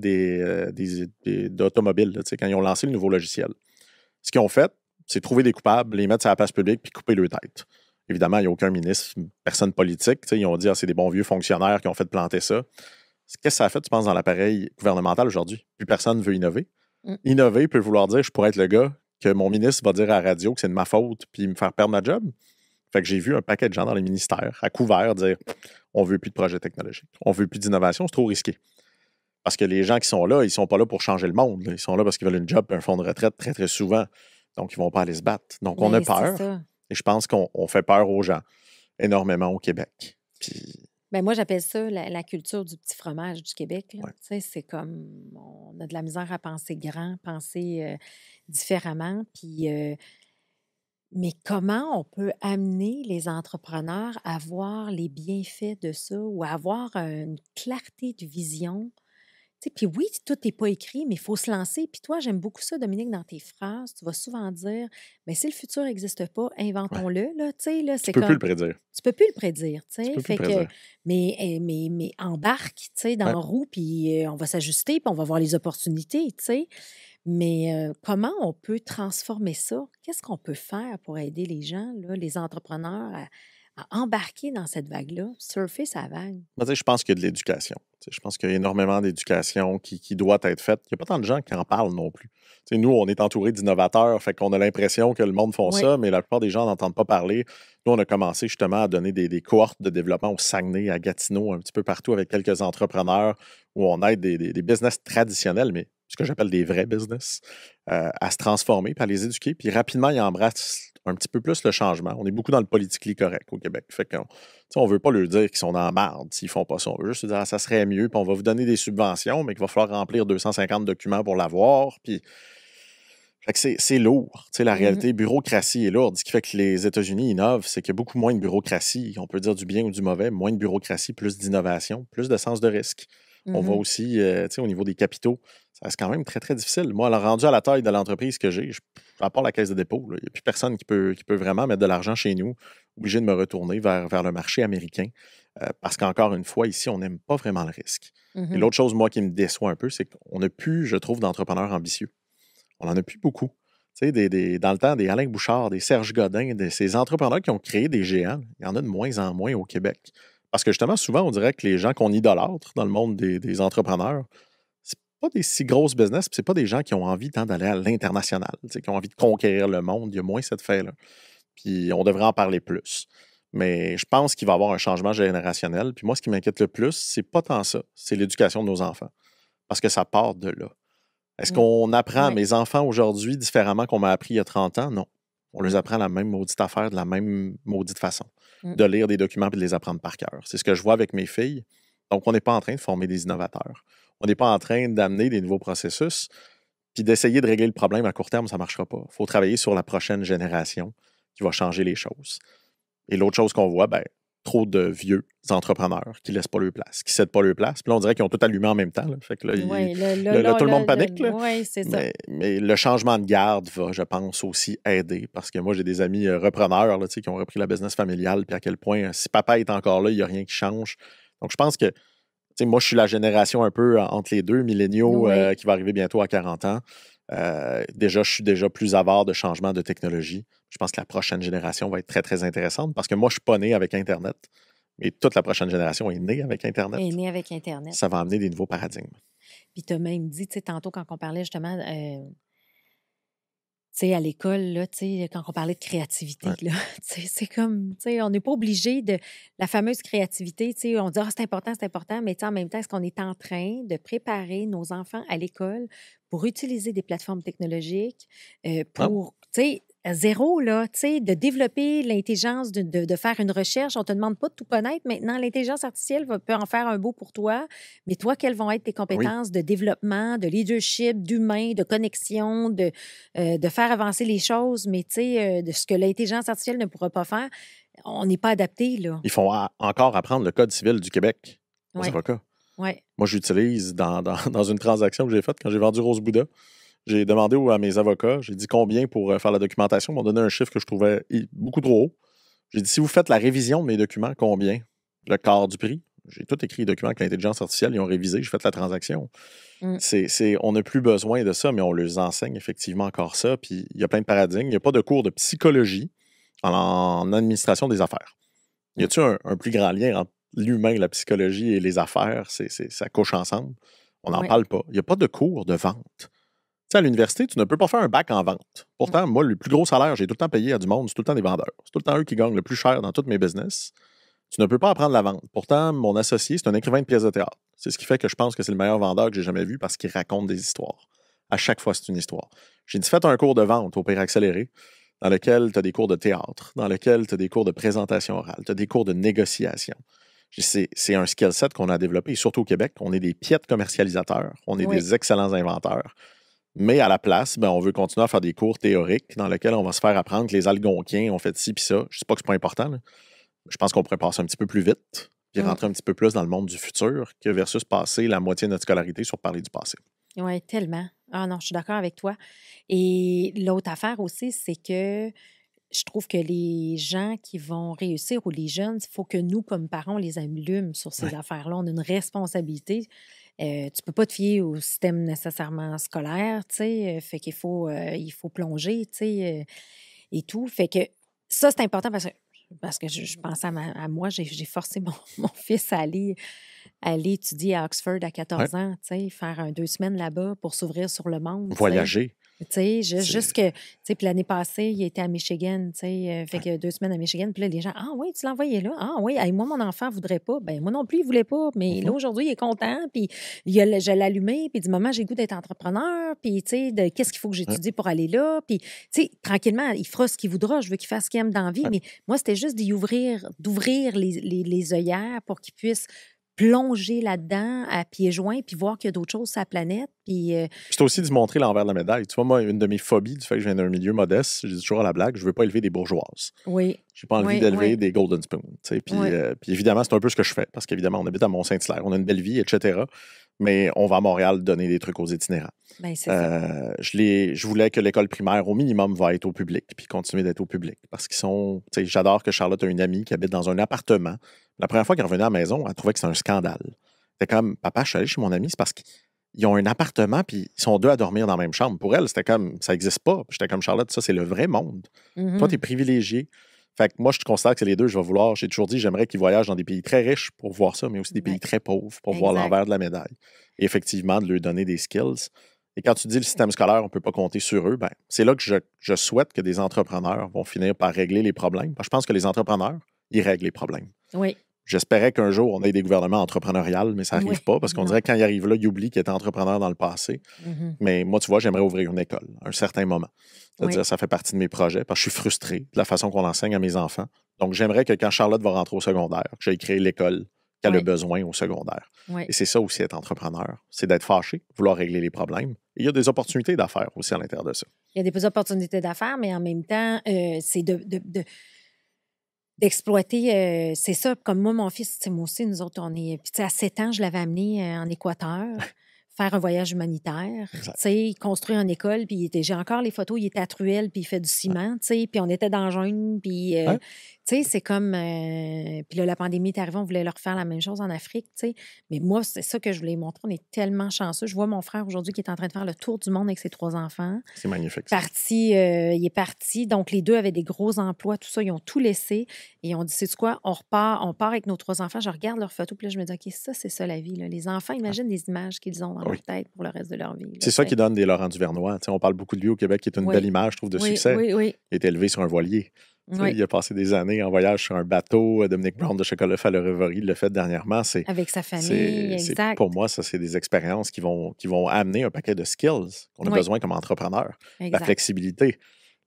Speaker 1: d'automobiles, là, tu sais, quand ils ont lancé le nouveau logiciel. Ce qu'ils ont fait, c'est trouver des coupables, les mettre sur la place publique puis couper leur tête. Évidemment, il n'y a aucun ministre, personne politique. Tu sais, ils ont dit, ah, c'est des bons vieux fonctionnaires qui ont fait planter ça. Qu'est-ce que ça a fait, tu penses, dans l'appareil gouvernemental aujourd'hui? Plus personne ne veut innover.
Speaker 2: Mm.
Speaker 1: Innover peut vouloir dire je pourrais être le gars que mon ministre va dire à la radio que c'est de ma faute puis me faire perdre ma job. Fait que j'ai vu un paquet de gens dans les ministères à couvert dire on veut plus de projets technologiques, on veut plus d'innovation, c'est trop risqué. Parce que les gens qui sont là, ils sont pas là pour changer le monde. Là. Ils sont là parce qu'ils veulent une job et un fonds de retraite très, très souvent. Donc, ils vont pas aller se battre. Donc, on a
Speaker 2: Mais c'est
Speaker 1: peur
Speaker 2: ça.
Speaker 1: et je pense qu'on fait peur aux gens énormément au Québec. Puis,
Speaker 2: Ben moi, j'appelle ça la culture du petit fromage du Québec, là.
Speaker 1: ouais.
Speaker 2: Tu sais, c'est comme, on a de la misère à penser grand, penser différemment. Puis, mais comment on peut amener les entrepreneurs à voir les bienfaits de ça ou à avoir une clarté de vision? Tu sais, puis oui, tout n'est pas écrit, mais il faut se lancer. Puis toi, j'aime beaucoup ça, Dominique, dans tes phrases. Tu vas souvent dire, mais si le futur n'existe pas,
Speaker 1: Ouais.
Speaker 2: inventons-le. Là, tu sais, là,
Speaker 1: Tu
Speaker 2: c'est
Speaker 1: peux plus
Speaker 2: comme,
Speaker 1: le prédire.
Speaker 2: tu peux plus le prédire, tu
Speaker 1: Tu
Speaker 2: sais.
Speaker 1: peux plus le
Speaker 2: Fait que,
Speaker 1: prédire.
Speaker 2: mais embarque, tu sais, dans
Speaker 1: Ouais.
Speaker 2: la roue, puis on va s'ajuster, puis on va voir les opportunités, tu sais. Mais comment on peut transformer ça? Qu'est-ce qu'on peut faire pour aider les gens, là, les entrepreneurs, à embarquer dans cette vague-là, surfer sa vague?
Speaker 1: Moi, tu sais, je pense qu'il y a de l'éducation. Je pense qu'il y a énormément d'éducation qui doit être faite. Il n'y a pas tant de gens qui en parlent non plus. Nous, on est entouré d'innovateurs, fait qu'on a l'impression que le monde font
Speaker 2: Oui.
Speaker 1: ça, mais la plupart des gens n'entendent pas parler. Nous, on a commencé justement à donner des cohortes de développement au Saguenay, à Gatineau, un petit peu partout avec quelques entrepreneurs où on aide des business traditionnels, mais ce que j'appelle des vrais business, à se transformer, puis à les éduquer. Puis rapidement, ils embrassent un petit peu plus le changement. On est beaucoup dans le politically correct au Québec. Fait qu'on ne veut pas leur dire qu'ils sont dans la marde s'ils ne font pas ça. On veut juste dire ça serait mieux, puis on va vous donner des subventions, mais qu'il va falloir remplir 250 documents pour l'avoir. Puis fait que c'est lourd. La réalité, bureaucratie est lourde. Ce qui fait que les États-Unis innovent, c'est qu'il y a beaucoup moins de bureaucratie. On peut dire du bien ou du mauvais, moins de bureaucratie, plus d'innovation, plus de sens de risque. On va aussi, au niveau des capitaux, ça reste quand même très, très difficile. Moi, rendu à la taille de l'entreprise que j'ai, à part la caisse de dépôt, il n'y a plus personne qui peut vraiment mettre de l'argent chez nous, obligé de me retourner vers le marché américain. Parce qu'encore une fois, ici, on n'aime pas vraiment le risque. Et l'autre chose, moi, qui me déçoit un peu, c'est qu'on n'a plus, je trouve, d'entrepreneurs ambitieux. On n'en a plus beaucoup. Dans le temps, des Alain Bouchard, des Serge Godin, ces entrepreneurs qui ont créé des géants, il y en a de moins en moins au Québec. Parce que justement, souvent, on dirait que les gens qu'on idolâtre dans le monde des entrepreneurs, c'est pas des si grosses business, puis c'est pas des gens qui ont envie tant d'aller à l'international, qui ont envie de conquérir le monde. Il y a moins cette fait-là. Puis on devrait en parler plus. Mais je pense qu'il va y avoir un changement générationnel. Puis moi, ce qui m'inquiète le plus, c'est pas tant ça, c'est l'éducation de nos enfants. Parce que ça part de là. Est-ce qu'on apprend à mes enfants aujourd'hui différemment qu'on m'a appris il y a 30 ans? Non. On les apprend la même maudite affaire de la même maudite façon. De lire des documents et de les apprendre par cœur. C'est ce que je vois avec mes filles. Donc, on n'est pas en train de former des innovateurs. On n'est pas en train d'amener des nouveaux processus puis d'essayer de régler le problème à court terme, ça ne marchera pas. Il faut travailler sur la prochaine génération qui va changer les choses. Et l'autre chose qu'on voit, trop de vieux entrepreneurs qui ne laissent pas leur place, qui ne cèdent pas leur place. Puis là, on dirait qu'ils ont tout allumé en même temps. Là. Fait que là, tout le monde panique.
Speaker 2: Oui, c'est ça.
Speaker 1: Mais le changement de garde va, je pense, aussi aider. Parce que moi, j'ai des amis repreneurs là, qui ont repris la business familiale. Puis à quel point, si papa est encore là, il n'y a rien qui change. Donc, je pense que moi, je suis la génération un peu entre les deux, milléniaux, qui va arriver bientôt à 40 ans. Je suis déjà plus avare de changement de technologie. Je pense que la prochaine génération va être très, très intéressante parce que moi, je ne suis pas né avec Internet, mais toute la prochaine génération est née avec Internet.
Speaker 2: Est née avec Internet.
Speaker 1: Ça va amener des nouveaux paradigmes.
Speaker 2: Puis tu as même dit, tantôt, quand on parlait justement, à l'école, là, quand on parlait de créativité, là, c'est comme, on n'est pas obligé de la fameuse créativité, on dit, c'est important, mais en même temps, est-ce qu'on est en train de préparer nos enfants à l'école pour utiliser des plateformes technologiques, pour, zéro, là, de développer l'intelligence, de faire une recherche. On ne te demande pas de tout connaître. Maintenant, l'intelligence artificielle peut en faire un beau pour toi, mais toi, quelles vont être tes compétences de développement, de leadership, d'humain, de connexion, de faire avancer les choses, mais de ce que l'intelligence artificielle ne pourra pas faire, on n'est pas adapté, là.
Speaker 1: Ils font encore apprendre le Code civil du Québec aux avocats.
Speaker 2: Ouais.
Speaker 1: Moi, j'utilise dans une transaction que j'ai faite quand j'ai vendu Rose Bouddha. J'ai demandé à mes avocats, j'ai dit combien pour faire la documentation. Ils m'ont donné un chiffre que je trouvais beaucoup trop haut. J'ai dit, si vous faites la révision de mes documents, combien? Le quart du prix. J'ai tout écrit les documents avec l'intelligence artificielle. Ils ont révisé, j'ai fait la transaction. On n'a plus besoin de ça, mais on leur enseigne effectivement encore ça. Puis il y a plein de paradigmes. Il n'y a pas de cours de psychologie en administration des affaires. Y a-t-il un plus grand lien entre l'humain, la psychologie et les affaires? Ça couche ensemble. On n'en parle pas. Il n'y a pas de cours de vente. À l'université, tu ne peux pas faire un bac en vente. Pourtant, moi, le plus gros salaire, j'ai tout le temps payé à du monde, c'est tout le temps des vendeurs. C'est tout le temps eux qui gagnent le plus cher dans tous mes business. Tu ne peux pas apprendre la vente. Pourtant, mon associé, c'est un écrivain de pièces de théâtre. C'est ce qui fait que je pense que c'est le meilleur vendeur que j'ai jamais vu parce qu'il raconte des histoires. À chaque fois, c'est une histoire. J'ai dit, faites un cours de vente au pire accéléré, dans lequel tu as des cours de théâtre, dans lequel tu as des cours de présentation orale, tu as des cours de négociation. C'est un skill set qu'on a développé, surtout au Québec. On est des piètres commercialisateurs, on est des excellents inventeurs. Mais à la place, on veut continuer à faire des cours théoriques dans lesquels on va se faire apprendre que les Algonquiens ont fait ci puis ça. Je ne sais pas que ce n'est pas important. Là. Je pense qu'on pourrait passer un petit peu plus vite puis rentrer un petit peu plus dans le monde du futur que versus passer la moitié de notre scolarité sur parler du passé.
Speaker 2: Oui, tellement. Ah non, je suis d'accord avec toi. Et l'autre affaire aussi, c'est que je trouve que les gens qui vont réussir ou les jeunes, il faut que nous, comme parents, on les allume sur ces affaires-là. On a une responsabilité. Tu ne peux pas te fier au système nécessairement scolaire, tu sais. Fait qu'il faut, il faut plonger, tu sais, et tout. Fait que ça, c'est important parce que je pensais à moi, j'ai forcé mon fils à aller aller étudier à Oxford à
Speaker 1: Ouais.
Speaker 2: 14 ans, tu sais, faire 2 semaines là-bas pour s'ouvrir sur le monde, tu sais.
Speaker 1: Voyager.
Speaker 2: Tu sais, juste que,
Speaker 1: C'est...
Speaker 2: tu sais, puis l'année passée, il était à Michigan, tu sais, fait
Speaker 1: Ouais.
Speaker 2: que 2 semaines à Michigan, puis là, les gens, ah oui, tu l'as envoyé là, ah oui, hey, moi, mon enfant voudrait pas, ben moi non plus, il voulait pas, mais là,
Speaker 1: Mhm.
Speaker 2: aujourd'hui, il est content, puis je l'ai allumé, puis du moment, j'ai le goût d'être entrepreneur, puis, tu sais, de qu'est-ce qu'il faut que
Speaker 1: Ouais.
Speaker 2: j'étudie pour aller là, puis, tu sais, tranquillement, il fera ce qu'il voudra, je veux qu'il fasse ce qu'il aime dans la vie,
Speaker 1: Ouais.
Speaker 2: mais moi, c'était juste d'ouvrir les œillères pour qu'il puisse plonger là-dedans à pieds joints, puis voir qu'il y a d'autres choses sur la planète, puis...
Speaker 1: C'est aussi de montrer l'envers de la médaille. Tu vois, moi, une de mes phobies du fait que je viens d'un milieu modeste, je dis toujours à la blague, je veux pas élever des bourgeoises.
Speaker 2: oui,
Speaker 1: J'ai pas envie
Speaker 2: oui,
Speaker 1: d'élever
Speaker 2: oui,
Speaker 1: des Golden Spoon. Tu sais. Puis,
Speaker 2: oui,
Speaker 1: puis évidemment, c'est un peu ce que je fais, parce qu'évidemment, on habite à Mont-Saint-Hilaire, on a une belle vie, etc. Mais on va à Montréal donner des trucs aux itinérants.
Speaker 2: ben c'est ça.
Speaker 1: Je voulais que l'école primaire, au minimum, va être au public, puis continuer d'être au public. Parce qu'ils sont. Tu sais, j'adore que Charlotte a une amie qui habite dans un appartement. La première fois qu'elle revenait à la maison, elle trouvait que c'était un scandale. C'était comme, papa, je suis allé chez mon ami, c'est parce qu'ils ont un appartement, puis ils sont deux à dormir dans la même chambre. Pour elle, c'était comme, ça n'existe pas. Puis j'étais comme, Charlotte, ça, c'est le vrai monde. Toi, tu es
Speaker 2: Mhm.
Speaker 1: privilégié. Fait que moi, je considère que c'est les deux, je vais vouloir. J'ai toujours dit, j'aimerais qu'ils voyagent dans des pays très riches pour voir ça, mais aussi des
Speaker 2: Ben,
Speaker 1: pays très pauvres pour voir
Speaker 2: exact.
Speaker 1: l'envers de la médaille. Et effectivement, de leur donner des skills. Et quand tu dis le système scolaire, on ne peut pas compter sur eux, ben, c'est là que je souhaite que des entrepreneurs vont finir par régler les problèmes. Parce que je pense que les entrepreneurs, ils règlent les problèmes.
Speaker 2: Oui,
Speaker 1: J'espérais qu'un jour, on ait des gouvernements entrepreneuriales, mais ça
Speaker 2: oui,
Speaker 1: n'arrive pas parce qu'on
Speaker 2: non.
Speaker 1: dirait que quand ils arrivent là, ils oublient qu'ils étaient entrepreneurs dans le passé.
Speaker 2: Mhm.
Speaker 1: Mais moi, tu vois, j'aimerais ouvrir une école à un certain moment. C'est-à-dire,
Speaker 2: Oui,
Speaker 1: ça fait partie de mes projets parce que je suis frustré de la façon qu'on enseigne à mes enfants. Donc, j'aimerais que quand Charlotte va rentrer au secondaire, que j'aille créer l'école qu'elle a
Speaker 2: oui,
Speaker 1: besoin au secondaire.
Speaker 2: oui.
Speaker 1: Et c'est ça aussi être entrepreneur. C'est d'être fâché, vouloir régler les problèmes. Et il y a des opportunités d'affaires aussi à l'intérieur de ça.
Speaker 2: Il y a des opportunités d'affaires, mais en même temps, c'est d'exploiter, c'est ça, comme moi, mon fils, tu sais, moi aussi, nous autres, on est, puis tu sais, à 7 ans, je l'avais amené en Équateur, faire un voyage humanitaire, tu
Speaker 1: Exact.
Speaker 2: sais, construire une école, puis j'ai encore les photos, il était à Truelle, puis il fait du ciment, tu sais, puis on était dans la jungle, puis,
Speaker 1: Ouais.
Speaker 2: tu sais, c'est comme, puis là, la pandémie est arrivée, on voulait leur faire la même chose en Afrique, tu sais, mais moi, c'est ça que je voulais montrer, on est tellement chanceux. Je vois mon frère aujourd'hui qui est en train de faire le tour du monde avec ses 3 enfants.
Speaker 1: C'est magnifique. Ça.
Speaker 2: Il est parti. Donc, les deux avaient des gros emplois, tout ça. Ils ont tout laissé. Et on dit, c'est quoi? On part avec nos 3 enfants. Je regarde leurs photos, puis là, je me dis, OK, ça, c'est ça la vie. Là. Les enfants, imagine les images qu'ils ont dans
Speaker 1: Oui.
Speaker 2: leur tête pour le reste de leur vie. Là,
Speaker 1: C'est ça
Speaker 2: tu
Speaker 1: qui
Speaker 2: sais.
Speaker 1: donne des Laurent Duvernois. Tu sais, on parle beaucoup de lui au Québec, qui est une belle
Speaker 2: Oui,
Speaker 1: image, je trouve, de
Speaker 2: oui,
Speaker 1: succès.
Speaker 2: oui, oui,
Speaker 1: Il est élevé sur un voilier. Tu sais,
Speaker 2: oui.
Speaker 1: il a passé des années en voyage sur un bateau. Dominique Brown de Chocolat à le Reverie il l'a fait dernièrement.
Speaker 2: Avec sa famille, exact.
Speaker 1: Pour moi, ça, c'est des expériences qui vont amener un paquet de skills qu'on a
Speaker 2: Oui,
Speaker 1: besoin comme entrepreneur. La
Speaker 2: exact,
Speaker 1: flexibilité,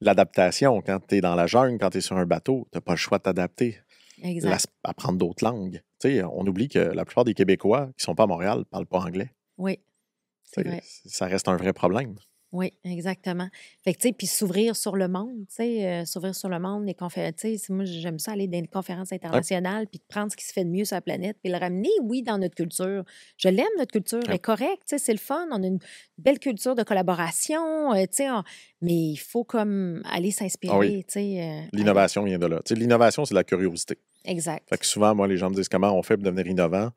Speaker 1: l'adaptation. Quand tu es dans la jungle, quand tu es sur un bateau, tu n'as pas le choix de t'adapter,
Speaker 2: exact.
Speaker 1: apprendre d'autres langues. Tu sais, on oublie que la plupart des Québécois qui ne sont pas à Montréal ne parlent pas anglais.
Speaker 2: Oui, c'est
Speaker 1: Tu sais,
Speaker 2: vrai.
Speaker 1: ça reste un vrai problème.
Speaker 2: Oui, exactement. Fait que, tu sais, puis s'ouvrir sur le monde, tu sais, s'ouvrir sur le monde, les conférences, tu sais, moi, j'aime ça aller dans des conférences
Speaker 1: Ouais.
Speaker 2: internationales, puis de prendre ce qui se fait de mieux sur la planète, puis le ramener, oui, dans notre culture. Je l'aime, notre culture, elle
Speaker 1: Ouais.
Speaker 2: est correcte, tu sais, c'est le fun, on a une belle culture de collaboration, tu sais, mais il faut comme aller
Speaker 1: Ah oui,
Speaker 2: s'inspirer, tu sais, aller.
Speaker 1: l'innovation vient de là. Tu sais, l'innovation, c'est de la curiosité. Fait
Speaker 2: Exact.
Speaker 1: que souvent, moi, les gens me disent comment on fait pour devenir innovant.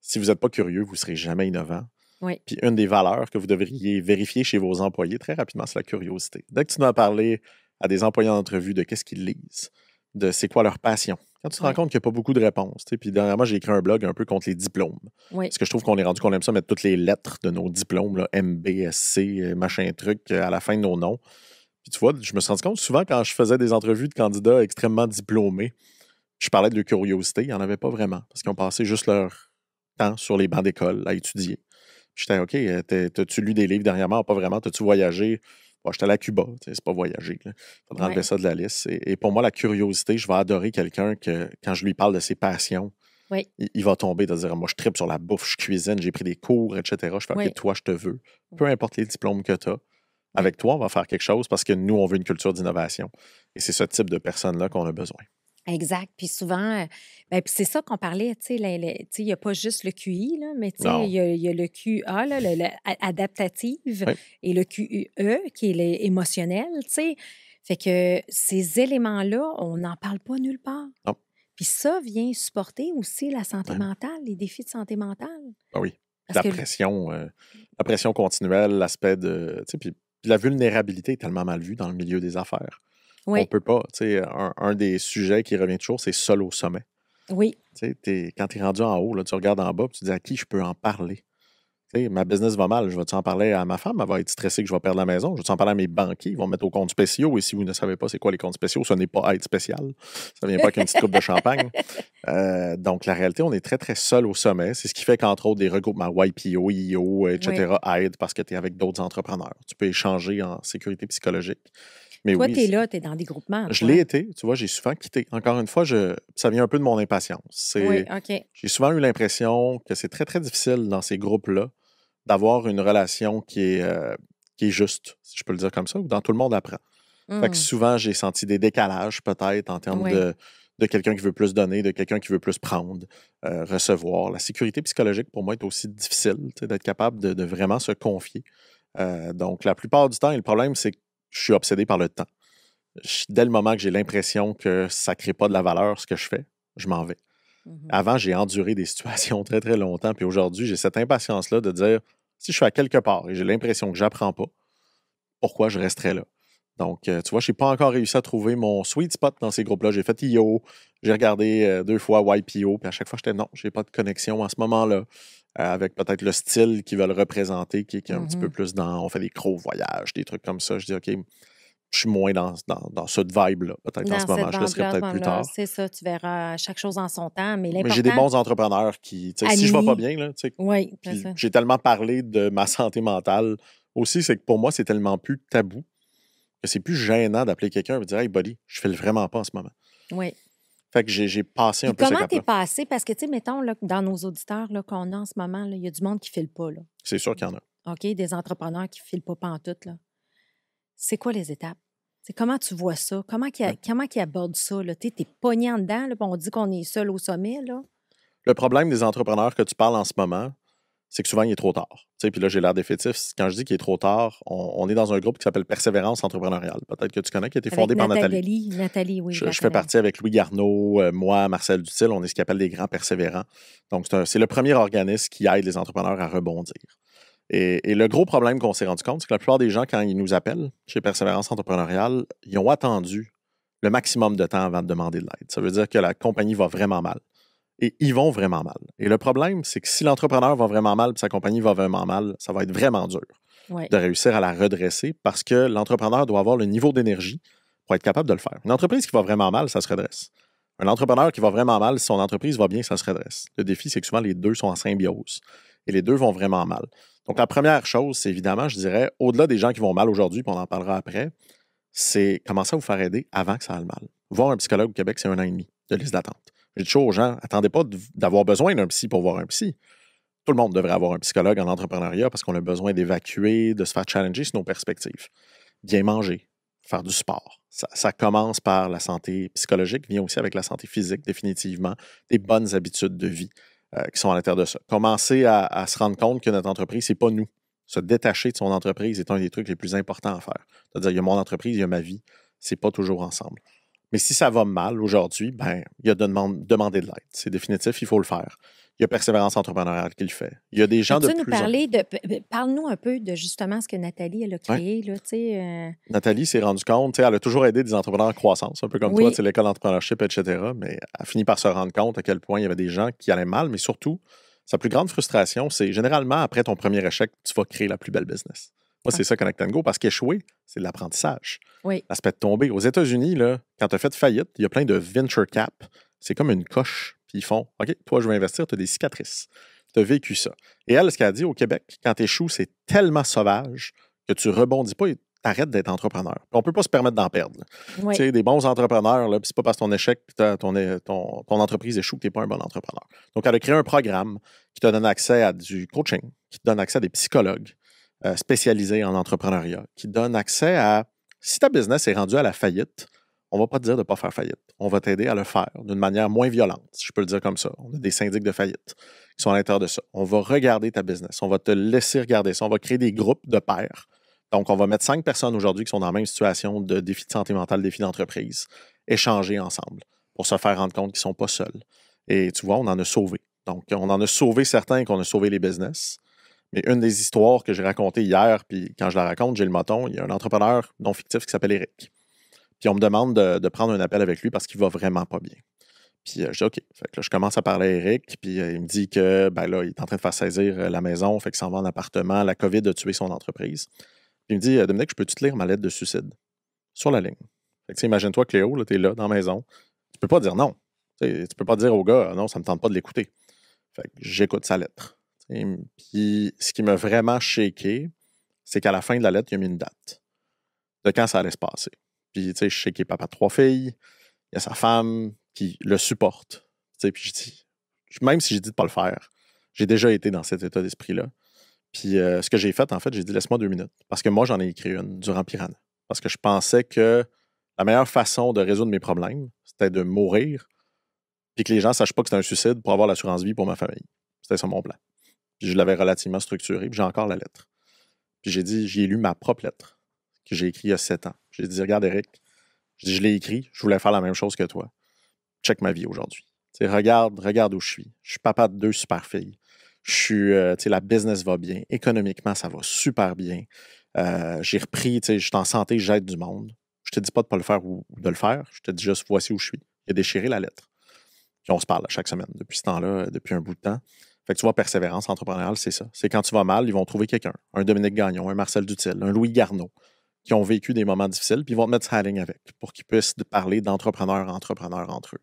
Speaker 1: Si vous n'êtes pas curieux, vous ne serez jamais innovant.
Speaker 2: Oui,
Speaker 1: Puis une des valeurs que vous devriez vérifier chez vos employés très rapidement, c'est la curiosité. Dès que tu dois parler à des employés en entrevue de qu'est-ce qu'ils lisent, de c'est quoi leur passion, quand tu te rends
Speaker 2: oui,
Speaker 1: compte qu'il n'y a pas beaucoup de réponses. Tu sais, puis dernièrement, j'ai écrit un blog un peu contre les diplômes.
Speaker 2: oui,
Speaker 1: Parce que je trouve qu'on est rendu qu'on aime ça mettre toutes les lettres de nos diplômes, là, MBSC, machin truc, à la fin de nos noms. Puis tu vois, je me suis rendu compte souvent quand je faisais des entrevues de candidats extrêmement diplômés, je parlais de leur curiosité, il n'y en avait pas vraiment. Parce qu'ils ont passé juste leur temps sur les bancs d'école à étudier. J'étais OK, t'as-tu lu des livres dernièrement? Pas vraiment. T'as-tu voyagé? Bon, j'étais allé à Cuba, tu sais, c'est pas voyager. Il faudrait enlever
Speaker 2: oui,
Speaker 1: ça de la liste. Et pour moi, la curiosité, je vais adorer quelqu'un que, quand je lui parle de ses passions,
Speaker 2: oui,
Speaker 1: il va tomber de dire moi, je tripe sur la bouffe, je cuisine, j'ai pris des cours, etc. Je fais OK,
Speaker 2: oui,
Speaker 1: toi, je te veux. Peu importe les diplômes que tu as.
Speaker 2: oui.
Speaker 1: Avec toi, on va faire quelque chose parce que nous, on veut une culture d'innovation. Et c'est ce type de personnes-là qu'on a besoin.
Speaker 2: Exact. Puis souvent, ben, puis c'est ça qu'on parlait, tu sais, tu sais, il n'y a pas juste le QI, là, mais tu sais,
Speaker 1: Non.
Speaker 2: il y a le QA, là, adaptative,
Speaker 1: Oui.
Speaker 2: et le QE, qui est émotionnel, tu sais. Fait que ces éléments-là, on n'en parle pas nulle part.
Speaker 1: Non.
Speaker 2: Puis ça vient supporter aussi la santé
Speaker 1: Ouais.
Speaker 2: mentale, les défis de santé mentale.
Speaker 1: Ah oui.
Speaker 2: Parce que,
Speaker 1: La pression continuelle, l'aspect de. Tu sais, puis la vulnérabilité est tellement mal vue dans le milieu des affaires. On
Speaker 2: oui,
Speaker 1: peut pas. Tu sais, un des sujets qui revient toujours, c'est seul au sommet.
Speaker 2: Oui.
Speaker 1: Tu sais, quand tu es rendu en haut, là, tu regardes en bas et tu te dis à qui je peux en parler. Tu sais, ma business va mal, je vais-tu en parler à ma femme? Elle va être stressée que je vais perdre la maison. Je vais en parler à mes banquiers, ils vont me mettre aux comptes spéciaux. Et si vous ne savez pas c'est quoi les comptes spéciaux, ce n'est pas être spécial. Ça ne vient pas avec une petite coupe de champagne. Donc, la réalité, on est très, très seul au sommet. C'est ce qui fait qu'entre autres, des regroupements YPO, IO, etc. aident parce que tu es avec d'autres entrepreneurs. Tu peux échanger en sécurité psychologique. Mais
Speaker 2: Toi,
Speaker 1: oui,
Speaker 2: tu es là, tu es dans des groupements.
Speaker 1: je
Speaker 2: Toi.
Speaker 1: l'ai été. Tu vois, j'ai souvent quitté. Encore une fois, ça vient un peu de mon impatience.
Speaker 2: Oui, OK.
Speaker 1: J'ai souvent eu l'impression que c'est très, très difficile dans ces groupes-là d'avoir une relation qui est juste, si je peux le dire comme ça, où dans tout le monde apprend. Fait que souvent, j'ai senti des décalages peut-être en termes
Speaker 2: Oui.
Speaker 1: de quelqu'un qui veut plus donner, de quelqu'un qui veut plus prendre, recevoir. La sécurité psychologique, pour moi, est aussi difficile, tu sais, d'être capable de vraiment se confier. Donc, la plupart du temps, et le problème, c'est que je suis obsédé par le temps. Dès le moment que j'ai l'impression que ça ne crée pas de la valeur, ce que je fais, je m'en vais. Avant, j'ai enduré des situations très, très longtemps. Puis aujourd'hui, j'ai cette impatience-là de dire, si je suis à quelque part et j'ai l'impression que je n'apprends pas, pourquoi je resterais là? Donc, tu vois, je n'ai pas encore réussi à trouver mon sweet spot dans ces groupes-là. J'ai fait IO, j'ai regardé 2 fois YPO, puis à chaque fois, j'étais non, je n'ai pas de connexion en ce moment-là avec peut-être le style qu'ils veulent représenter, qui est un petit peu plus dans, on fait des gros voyages, des trucs comme ça. Je dis, OK, je suis moins dans cette vibe-là, peut-être en ce moment. Je laisserai peut-être plus tard.
Speaker 2: C'est ça, tu verras chaque chose en son temps. Mais
Speaker 1: j'ai des bons entrepreneurs qui, si je ne vais pas bien, là,
Speaker 2: oui, c'est ça.
Speaker 1: J'ai tellement parlé de ma santé mentale aussi, c'est que pour moi, c'est tellement plus tabou que c'est plus gênant d'appeler quelqu'un et de dire Hey, buddy, je file vraiment pas en ce moment.
Speaker 2: Oui.
Speaker 1: Fait que j'ai passé un peu ce
Speaker 2: cap-là. Comment t'es
Speaker 1: passé?
Speaker 2: Parce que, tu sais, mettons, là, dans nos auditeurs là, qu'on a en ce moment, il y a du monde qui ne file pas. Là.
Speaker 1: C'est sûr qu'il y en a.
Speaker 2: OK, des entrepreneurs qui ne filent pas pantoute. Là. C'est quoi les étapes? C'est comment tu vois ça? Comment ils abordent ça? Tu es pogné en dedans, là, on dit qu'on est seul au sommet. Là.
Speaker 1: Le problème des entrepreneurs que tu parles en ce moment, c'est que souvent, il est trop tard. Puis là, j'ai l'air définitif. Quand je dis qu'il est trop tard, on est dans un groupe qui s'appelle Persévérance entrepreneuriale. Peut-être que tu connais, qui a été fondé par Nathalie.
Speaker 2: Nathalie, oui.
Speaker 1: Je fais partie avec Louis Garneau, moi, Marcel Dutil. On est ce qu'on appelle des grands persévérants. Donc, c'est le premier organisme qui aide les entrepreneurs à rebondir. Et le gros problème qu'on s'est rendu compte, c'est que la plupart des gens, quand ils nous appellent chez Persévérance entrepreneuriale, ils ont attendu le maximum de temps avant de demander de l'aide. Ça veut dire que la compagnie va vraiment mal. Et ils vont vraiment mal. Et le problème, c'est que si l'entrepreneur va vraiment mal et sa compagnie va vraiment mal, ça va être vraiment dur de réussir à la redresser parce que l'entrepreneur doit avoir le niveau d'énergie pour être capable de le faire. Une entreprise qui va vraiment mal, ça se redresse. Un entrepreneur qui va vraiment mal, si son entreprise va bien, ça se redresse. Le défi, c'est que souvent, les deux sont en symbiose et les deux vont vraiment mal. Donc, la première chose, c'est évidemment, je dirais, au-delà des gens qui vont mal aujourd'hui, puis on en parlera après, c'est commencer à vous faire aider avant que ça aille mal. Voir un psychologue au Québec, c'est 1 an et demi de liste d'attente. J'ai dit aux gens, attendez pas d'avoir besoin d'un psy pour voir un psy. Tout le monde devrait avoir un psychologue en entrepreneuriat parce qu'on a besoin d'évacuer, de se faire challenger sur nos perspectives. Bien manger, faire du sport. Ça commence par la santé psychologique, vient aussi avec la santé physique, définitivement, des bonnes habitudes de vie qui sont à l'intérieur de ça. Commencer à se rendre compte que notre entreprise, c'est pas nous. Se détacher de son entreprise est un des trucs les plus importants à faire. C'est-à-dire, il y a mon entreprise, il y a ma vie. C'est pas toujours ensemble. Mais si ça va mal aujourd'hui, il y a de demander de l'aide. C'est définitif, il faut le faire. Il y a Persévérance entrepreneuriale qui le fait. Il y a des gens de plus
Speaker 2: Parle-nous un peu de justement ce que Nathalie elle a créé.
Speaker 1: Ouais.
Speaker 2: Là,
Speaker 1: Nathalie s'est rendue compte, elle a toujours aidé des entrepreneurs en croissance, un peu comme toi, l'école d'entrepreneurship, etc. Mais elle a fini par se rendre compte à quel point il y avait des gens qui allaient mal, mais surtout, sa plus grande frustration, c'est généralement, après ton premier échec, tu vas créer la plus belle business. Moi, c'est ça Connect & Go, parce qu'échouer, c'est de l'apprentissage.
Speaker 2: Oui.
Speaker 1: L'aspect de tomber. Aux États-Unis, là, quand tu as fait faillite, il y a plein de venture cap. C'est comme une coche. Puis ils font OK, toi, je vais investir, tu as des cicatrices. Tu as vécu ça. Et elle, ce qu'elle a dit au Québec, quand tu échoues, c'est tellement sauvage que tu rebondis pas et tu arrêtes d'être entrepreneur. On ne peut pas se permettre d'en perdre.
Speaker 2: Oui.
Speaker 1: Tu sais, des bons entrepreneurs, là, puis c'est pas parce que ton échec, ton entreprise échoue que tu n'es pas un bon entrepreneur. Donc, elle a créé un programme qui te donne accès à du coaching, qui te donne accès à des psychologues spécialisés en entrepreneuriat, qui donne accès à, si ta business est rendue à la faillite, on ne va pas te dire de ne pas faire faillite. On va t'aider à le faire d'une manière moins violente, si je peux le dire comme ça. On a des syndics de faillite qui sont à l'intérieur de ça. On va regarder ta business. On va te laisser regarder ça. On va créer des groupes de pairs. Donc, on va mettre 5 personnes aujourd'hui qui sont dans la même situation de défi de santé mentale, défi d'entreprise, échanger ensemble pour se faire rendre compte qu'ils ne sont pas seuls. Et tu vois, on en a sauvé. Donc, on en a sauvé certains qu'on a sauvé les business. Mais une des histoires que j'ai racontées hier, puis quand je la raconte, j'ai le moton, il y a un entrepreneur non fictif qui s'appelle Éric. Puis on me demande de prendre un appel avec lui parce qu'il va vraiment pas bien. Puis je dis OK. Fait que là, je commence à parler à Eric, puis il me dit que ben là, il est en train de faire saisir la maison, fait qu'il s'en va en appartement. La COVID a tué son entreprise. Puis il me dit Dominique, je peux-tu te lire ma lettre de suicide sur la ligne? Fait que imagine-toi, Cléo, tu es là dans la maison. Tu peux pas dire non. Tu peux pas dire au gars non, ça me tente pas de l'écouter. Fait que j'écoute sa lettre. Puis ce qui m'a vraiment shaké, c'est qu'à la fin de la lettre, il a mis une date de quand ça allait se passer. Puis, tu sais, je sais qu'il est papa de 3 filles, il y a sa femme qui le supporte. Tu sais, puis je dis, même si j'ai dit de ne pas le faire, j'ai déjà été dans cet état d'esprit-là. Puis, ce que j'ai fait, en fait, j'ai dit, laisse-moi 2 minutes. Parce que moi, j'en ai écrit une durant Piranha. Parce que je pensais que la meilleure façon de résoudre mes problèmes, c'était de mourir, puis que les gens ne sachent pas que c'est un suicide pour avoir l'assurance vie pour ma famille. C'était ça mon plan. Puis je l'avais relativement structuré, puis j'ai encore la lettre. Puis j'ai dit, j'ai lu ma propre lettre que j'ai écrite il y a 7 ans. J'ai dit, regarde, Eric, je l'ai écrit, je voulais faire la même chose que toi. Check ma vie aujourd'hui. Regarde où je suis. Je suis papa de 2 super filles. Je suis, la business va bien. Économiquement, ça va super bien. J'ai repris, je suis en santé, j'aide du monde. Je te dis pas de ne pas le faire ou de le faire. Je te dis juste, voici où je suis. Il a déchiré la lettre. Puis on se parle chaque semaine depuis ce temps-là, depuis un bout de temps. Fait que tu vois, persévérance entrepreneuriale, c'est ça. C'est quand tu vas mal, ils vont trouver quelqu'un. Un Dominique Gagnon, un Marcel Dutil, un Louis Garneau, qui ont vécu des moments difficiles, puis ils vont te mettre sa ligne avec pour qu'ils puissent parler d'entrepreneurs entre eux.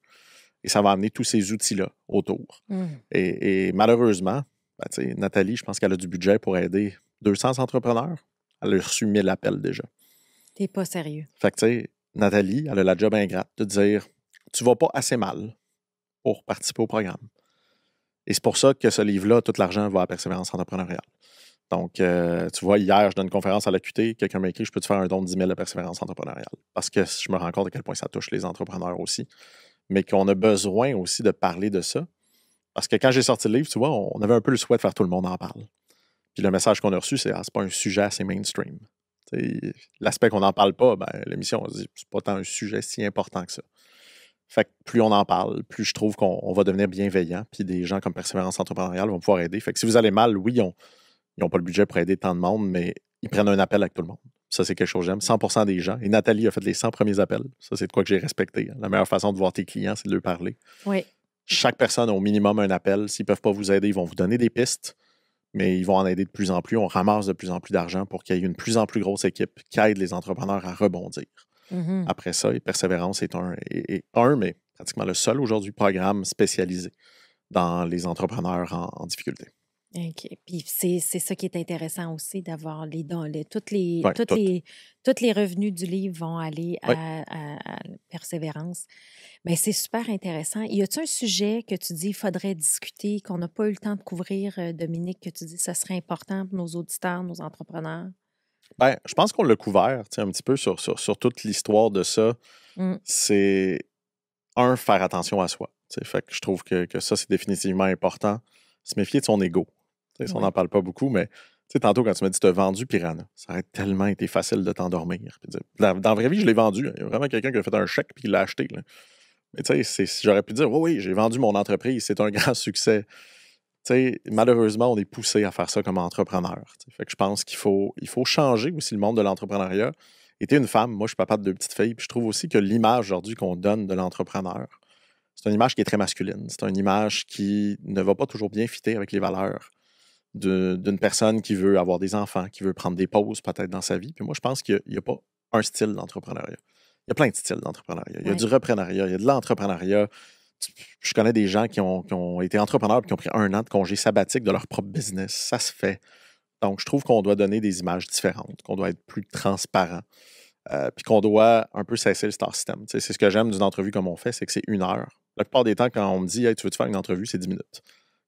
Speaker 1: Et ça va amener tous ces outils-là autour. Et malheureusement, Nathalie, je pense qu'elle a du budget pour aider 200 entrepreneurs. Elle a reçu 1000 appels déjà.
Speaker 2: T'es pas sérieux.
Speaker 1: Fait que, tu sais, Nathalie, elle a la job ingrate de dire tu vas pas assez mal pour participer au programme. Et c'est pour ça que ce livre-là, tout l'argent va à Persévérance entrepreneuriale. Donc, tu vois, hier, je donne une conférence à l'AQT, quelqu'un m'a écrit, je peux te faire un don de 10 000 à Persévérance entrepreneuriale. Parce que je me rends compte à quel point ça touche les entrepreneurs aussi. Mais qu'on a besoin aussi de parler de ça. Parce que quand j'ai sorti le livre, tu vois, on avait un peu le souhait de faire tout le monde en parle. Puis le message qu'on a reçu, c'est c'est pas un sujet assez mainstream. L'aspect qu'on n'en parle pas, l'émission, on se dit, c'est pas tant un sujet si important que ça. Fait que plus on en parle, plus je trouve qu'on va devenir bienveillant, puis des gens comme Persévérance entrepreneuriale vont pouvoir aider. Fait que si vous allez mal, oui, ils n'ont pas le budget pour aider tant de monde, mais ils prennent un appel avec tout le monde. Ça, c'est quelque chose que j'aime. 100% des gens. Et Nathalie a fait les 100 premiers appels. Ça, c'est de quoi que j'ai respecté. La meilleure façon de voir tes clients, c'est de leur parler.
Speaker 2: Oui.
Speaker 1: Chaque personne a au minimum un appel. S'ils ne peuvent pas vous aider, ils vont vous donner des pistes, mais ils vont en aider de plus en plus. On ramasse de plus en plus d'argent pour qu'il y ait une plus en plus grosse équipe qui aide les entrepreneurs à rebondir. Après ça, et Persévérance est mais pratiquement le seul aujourd'hui programme spécialisé dans les entrepreneurs en difficulté.
Speaker 2: OK. Puis c'est ça qui est intéressant aussi, d'avoir les dons. Tous les revenus du livre vont aller à Persévérance. Bien, c'est super intéressant. Y a-t-il un sujet que tu dis qu'il faudrait discuter, qu'on n'a pas eu le temps de couvrir, Dominique, que tu dis que ça serait important pour nos auditeurs, nos entrepreneurs?
Speaker 1: Bien, je pense qu'on l'a couvert un petit peu sur toute l'histoire de ça. C'est, faire attention à soi. Fait que je trouve que ça, c'est définitivement important. Se méfier de son ego. On n'en parle pas beaucoup, mais tantôt, quand tu m'as dit tu as vendu Piranha, ça aurait tellement été facile de t'endormir. Dans la vraie vie, je l'ai vendu. Il y a vraiment quelqu'un qui a fait un chèque et qui l'a acheté. Là. Mais j'aurais pu dire oui, j'ai vendu mon entreprise, c'est un grand succès. Malheureusement, on est poussé à faire ça comme entrepreneur. Fait que je pense qu'il faut changer aussi le monde de l'entrepreneuriat. Et t'es une femme, moi je suis papa de 2 petites filles, puis je trouve aussi que l'image aujourd'hui qu'on donne de l'entrepreneur, c'est une image qui est très masculine. C'est une image qui ne va pas toujours bien fitter avec les valeurs d'une personne qui veut avoir des enfants, qui veut prendre des pauses peut-être dans sa vie. Puis moi, je pense qu'il n'y a pas un style d'entrepreneuriat. Il y a plein de styles d'entrepreneuriat. Il y a du reprenariat, il y a de l'entrepreneuriat. Je connais des gens qui ont été entrepreneurs et qui ont pris 1 an de congé sabbatique de leur propre business. Ça se fait. Donc, je trouve qu'on doit donner des images différentes, qu'on doit être plus transparent, puis qu'on doit un peu cesser le star system. C'est ce que j'aime d'une entrevue comme on fait, c'est que c'est 1 heure. La plupart des temps, quand on me dit hey, « tu veux-tu faire une entrevue », c'est 10 minutes.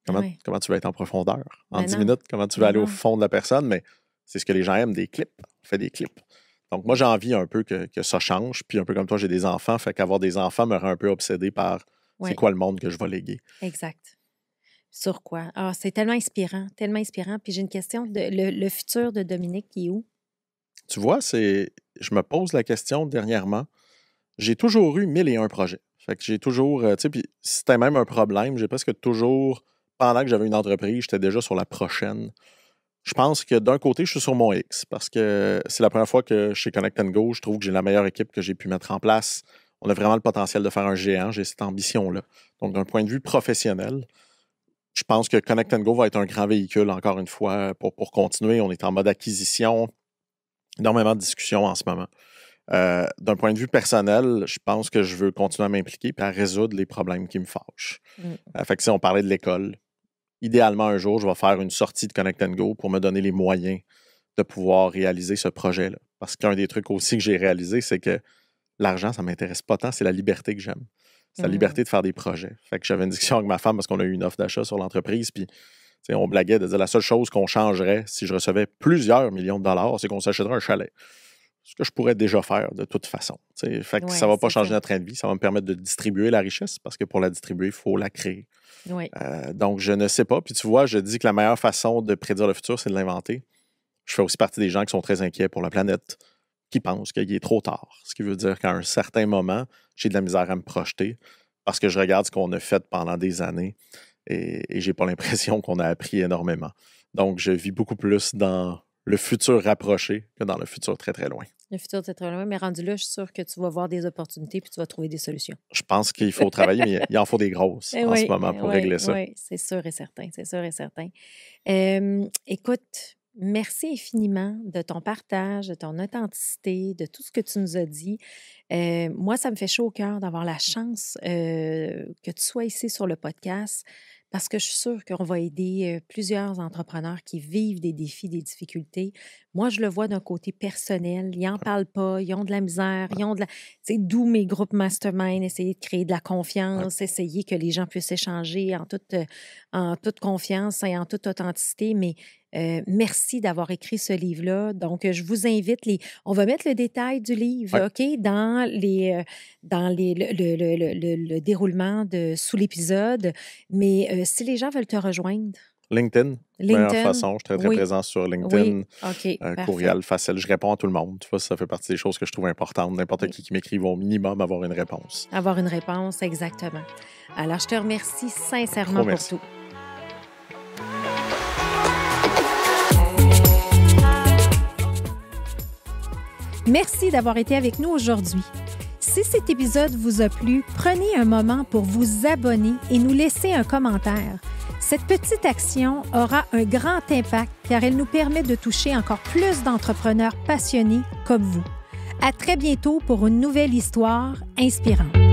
Speaker 1: Comment tu vas être en profondeur? En 10 minutes, comment tu vas aller au fond de la personne? Mais c'est ce que les gens aiment, des clips. On fait des clips. Donc, moi, j'ai envie un peu que ça change. Puis un peu comme toi, j'ai des enfants. Fait qu'avoir des enfants me rend un peu obsédé par c'est quoi le monde que je vais léguer.
Speaker 2: Exact. Sur quoi? Ah, c'est tellement inspirant, tellement inspirant. Puis j'ai une question. Le futur de Dominique, qui est où?
Speaker 1: Tu vois, je me pose la question dernièrement. J'ai toujours eu 1001 projets. Fait que j'ai toujours, puis c'était même un problème. J'ai presque toujours, pendant que j'avais une entreprise, j'étais déjà sur la prochaine. Je pense que d'un côté, je suis sur mon X parce que c'est la première fois que chez Connect & Go, je trouve que j'ai la meilleure équipe que j'ai pu mettre en place. On a vraiment le potentiel de faire un géant. J'ai cette ambition-là. Donc, d'un point de vue professionnel, je pense que Connect & Go va être un grand véhicule, encore une fois, pour continuer. On est en mode acquisition, énormément de discussions en ce moment. D'un point de vue personnel, je pense que je veux continuer à m'impliquer et à résoudre les problèmes qui me fâchent. Fait que si on parlait de l'école, idéalement, un jour, je vais faire une sortie de Connect & Go pour me donner les moyens de pouvoir réaliser ce projet-là. Parce qu'un des trucs aussi que j'ai réalisé, c'est que l'argent, ça ne m'intéresse pas tant, c'est la liberté que j'aime. C'est la liberté de faire des projets. Fait que j'avais une discussion avec ma femme parce qu'on a eu une offre d'achat sur l'entreprise, puis on blaguait de dire la seule chose qu'on changerait si je recevais plusieurs millions de dollars, c'est qu'on s'achèterait un chalet. Ce que je pourrais déjà faire de toute façon. Fait que ça ne va pas changer notre train de vie, ça va me permettre de distribuer la richesse parce que pour la distribuer, il faut la créer. Donc, je ne sais pas. Puis tu vois, je dis que la meilleure façon de prédire le futur, c'est de l'inventer. Je fais aussi partie des gens qui sont très inquiets pour la planète, qui pensent qu'il est trop tard. Ce qui veut dire qu'à un certain moment, j'ai de la misère à me projeter parce que je regarde ce qu'on a fait pendant des années et j'ai pas l'impression qu'on a appris énormément. Donc, je vis beaucoup plus dans le futur rapproché que dans le futur très, très loin.
Speaker 2: Le futur, c'est très loin, mais rendu là, je suis sûre que tu vas voir des opportunités puis tu vas trouver des solutions.
Speaker 1: Je pense qu'il faut travailler, mais il en faut des grosses en ce moment pour régler ça.
Speaker 2: Oui, c'est sûr et certain, c'est sûr et certain. Écoute, merci infiniment de ton partage, de ton authenticité, de tout ce que tu nous as dit. Moi, ça me fait chaud au cœur d'avoir la chance que tu sois ici sur le podcast parce que je suis sûre qu'on va aider plusieurs entrepreneurs qui vivent des défis, des difficultés. Moi, je le vois d'un côté personnel. Ils n'en parlent pas, ils ont de la misère, ils ont de la... C'est d'où mes groupes mastermind, essayer de créer de la confiance, essayer que les gens puissent échanger en toute confiance et en toute authenticité, mais merci d'avoir écrit ce livre-là. Donc, je vous invite, on va mettre le détail du livre, OK, dans le déroulement sous l'épisode. Mais si les gens veulent te rejoindre...
Speaker 1: LinkedIn, meilleure façon. Je suis très, très présent sur LinkedIn. Courriel facile. Je réponds à tout le monde. Tu vois, ça fait partie des choses que je trouve importantes. N'importe qui m'écrive au minimum avoir une réponse.
Speaker 2: Avoir une réponse, exactement. Alors, je te remercie sincèrement pour tout. Merci d'avoir été avec nous aujourd'hui. Si cet épisode vous a plu, prenez un moment pour vous abonner et nous laisser un commentaire. Cette petite action aura un grand impact car elle nous permet de toucher encore plus d'entrepreneurs passionnés comme vous. À très bientôt pour une nouvelle histoire inspirante.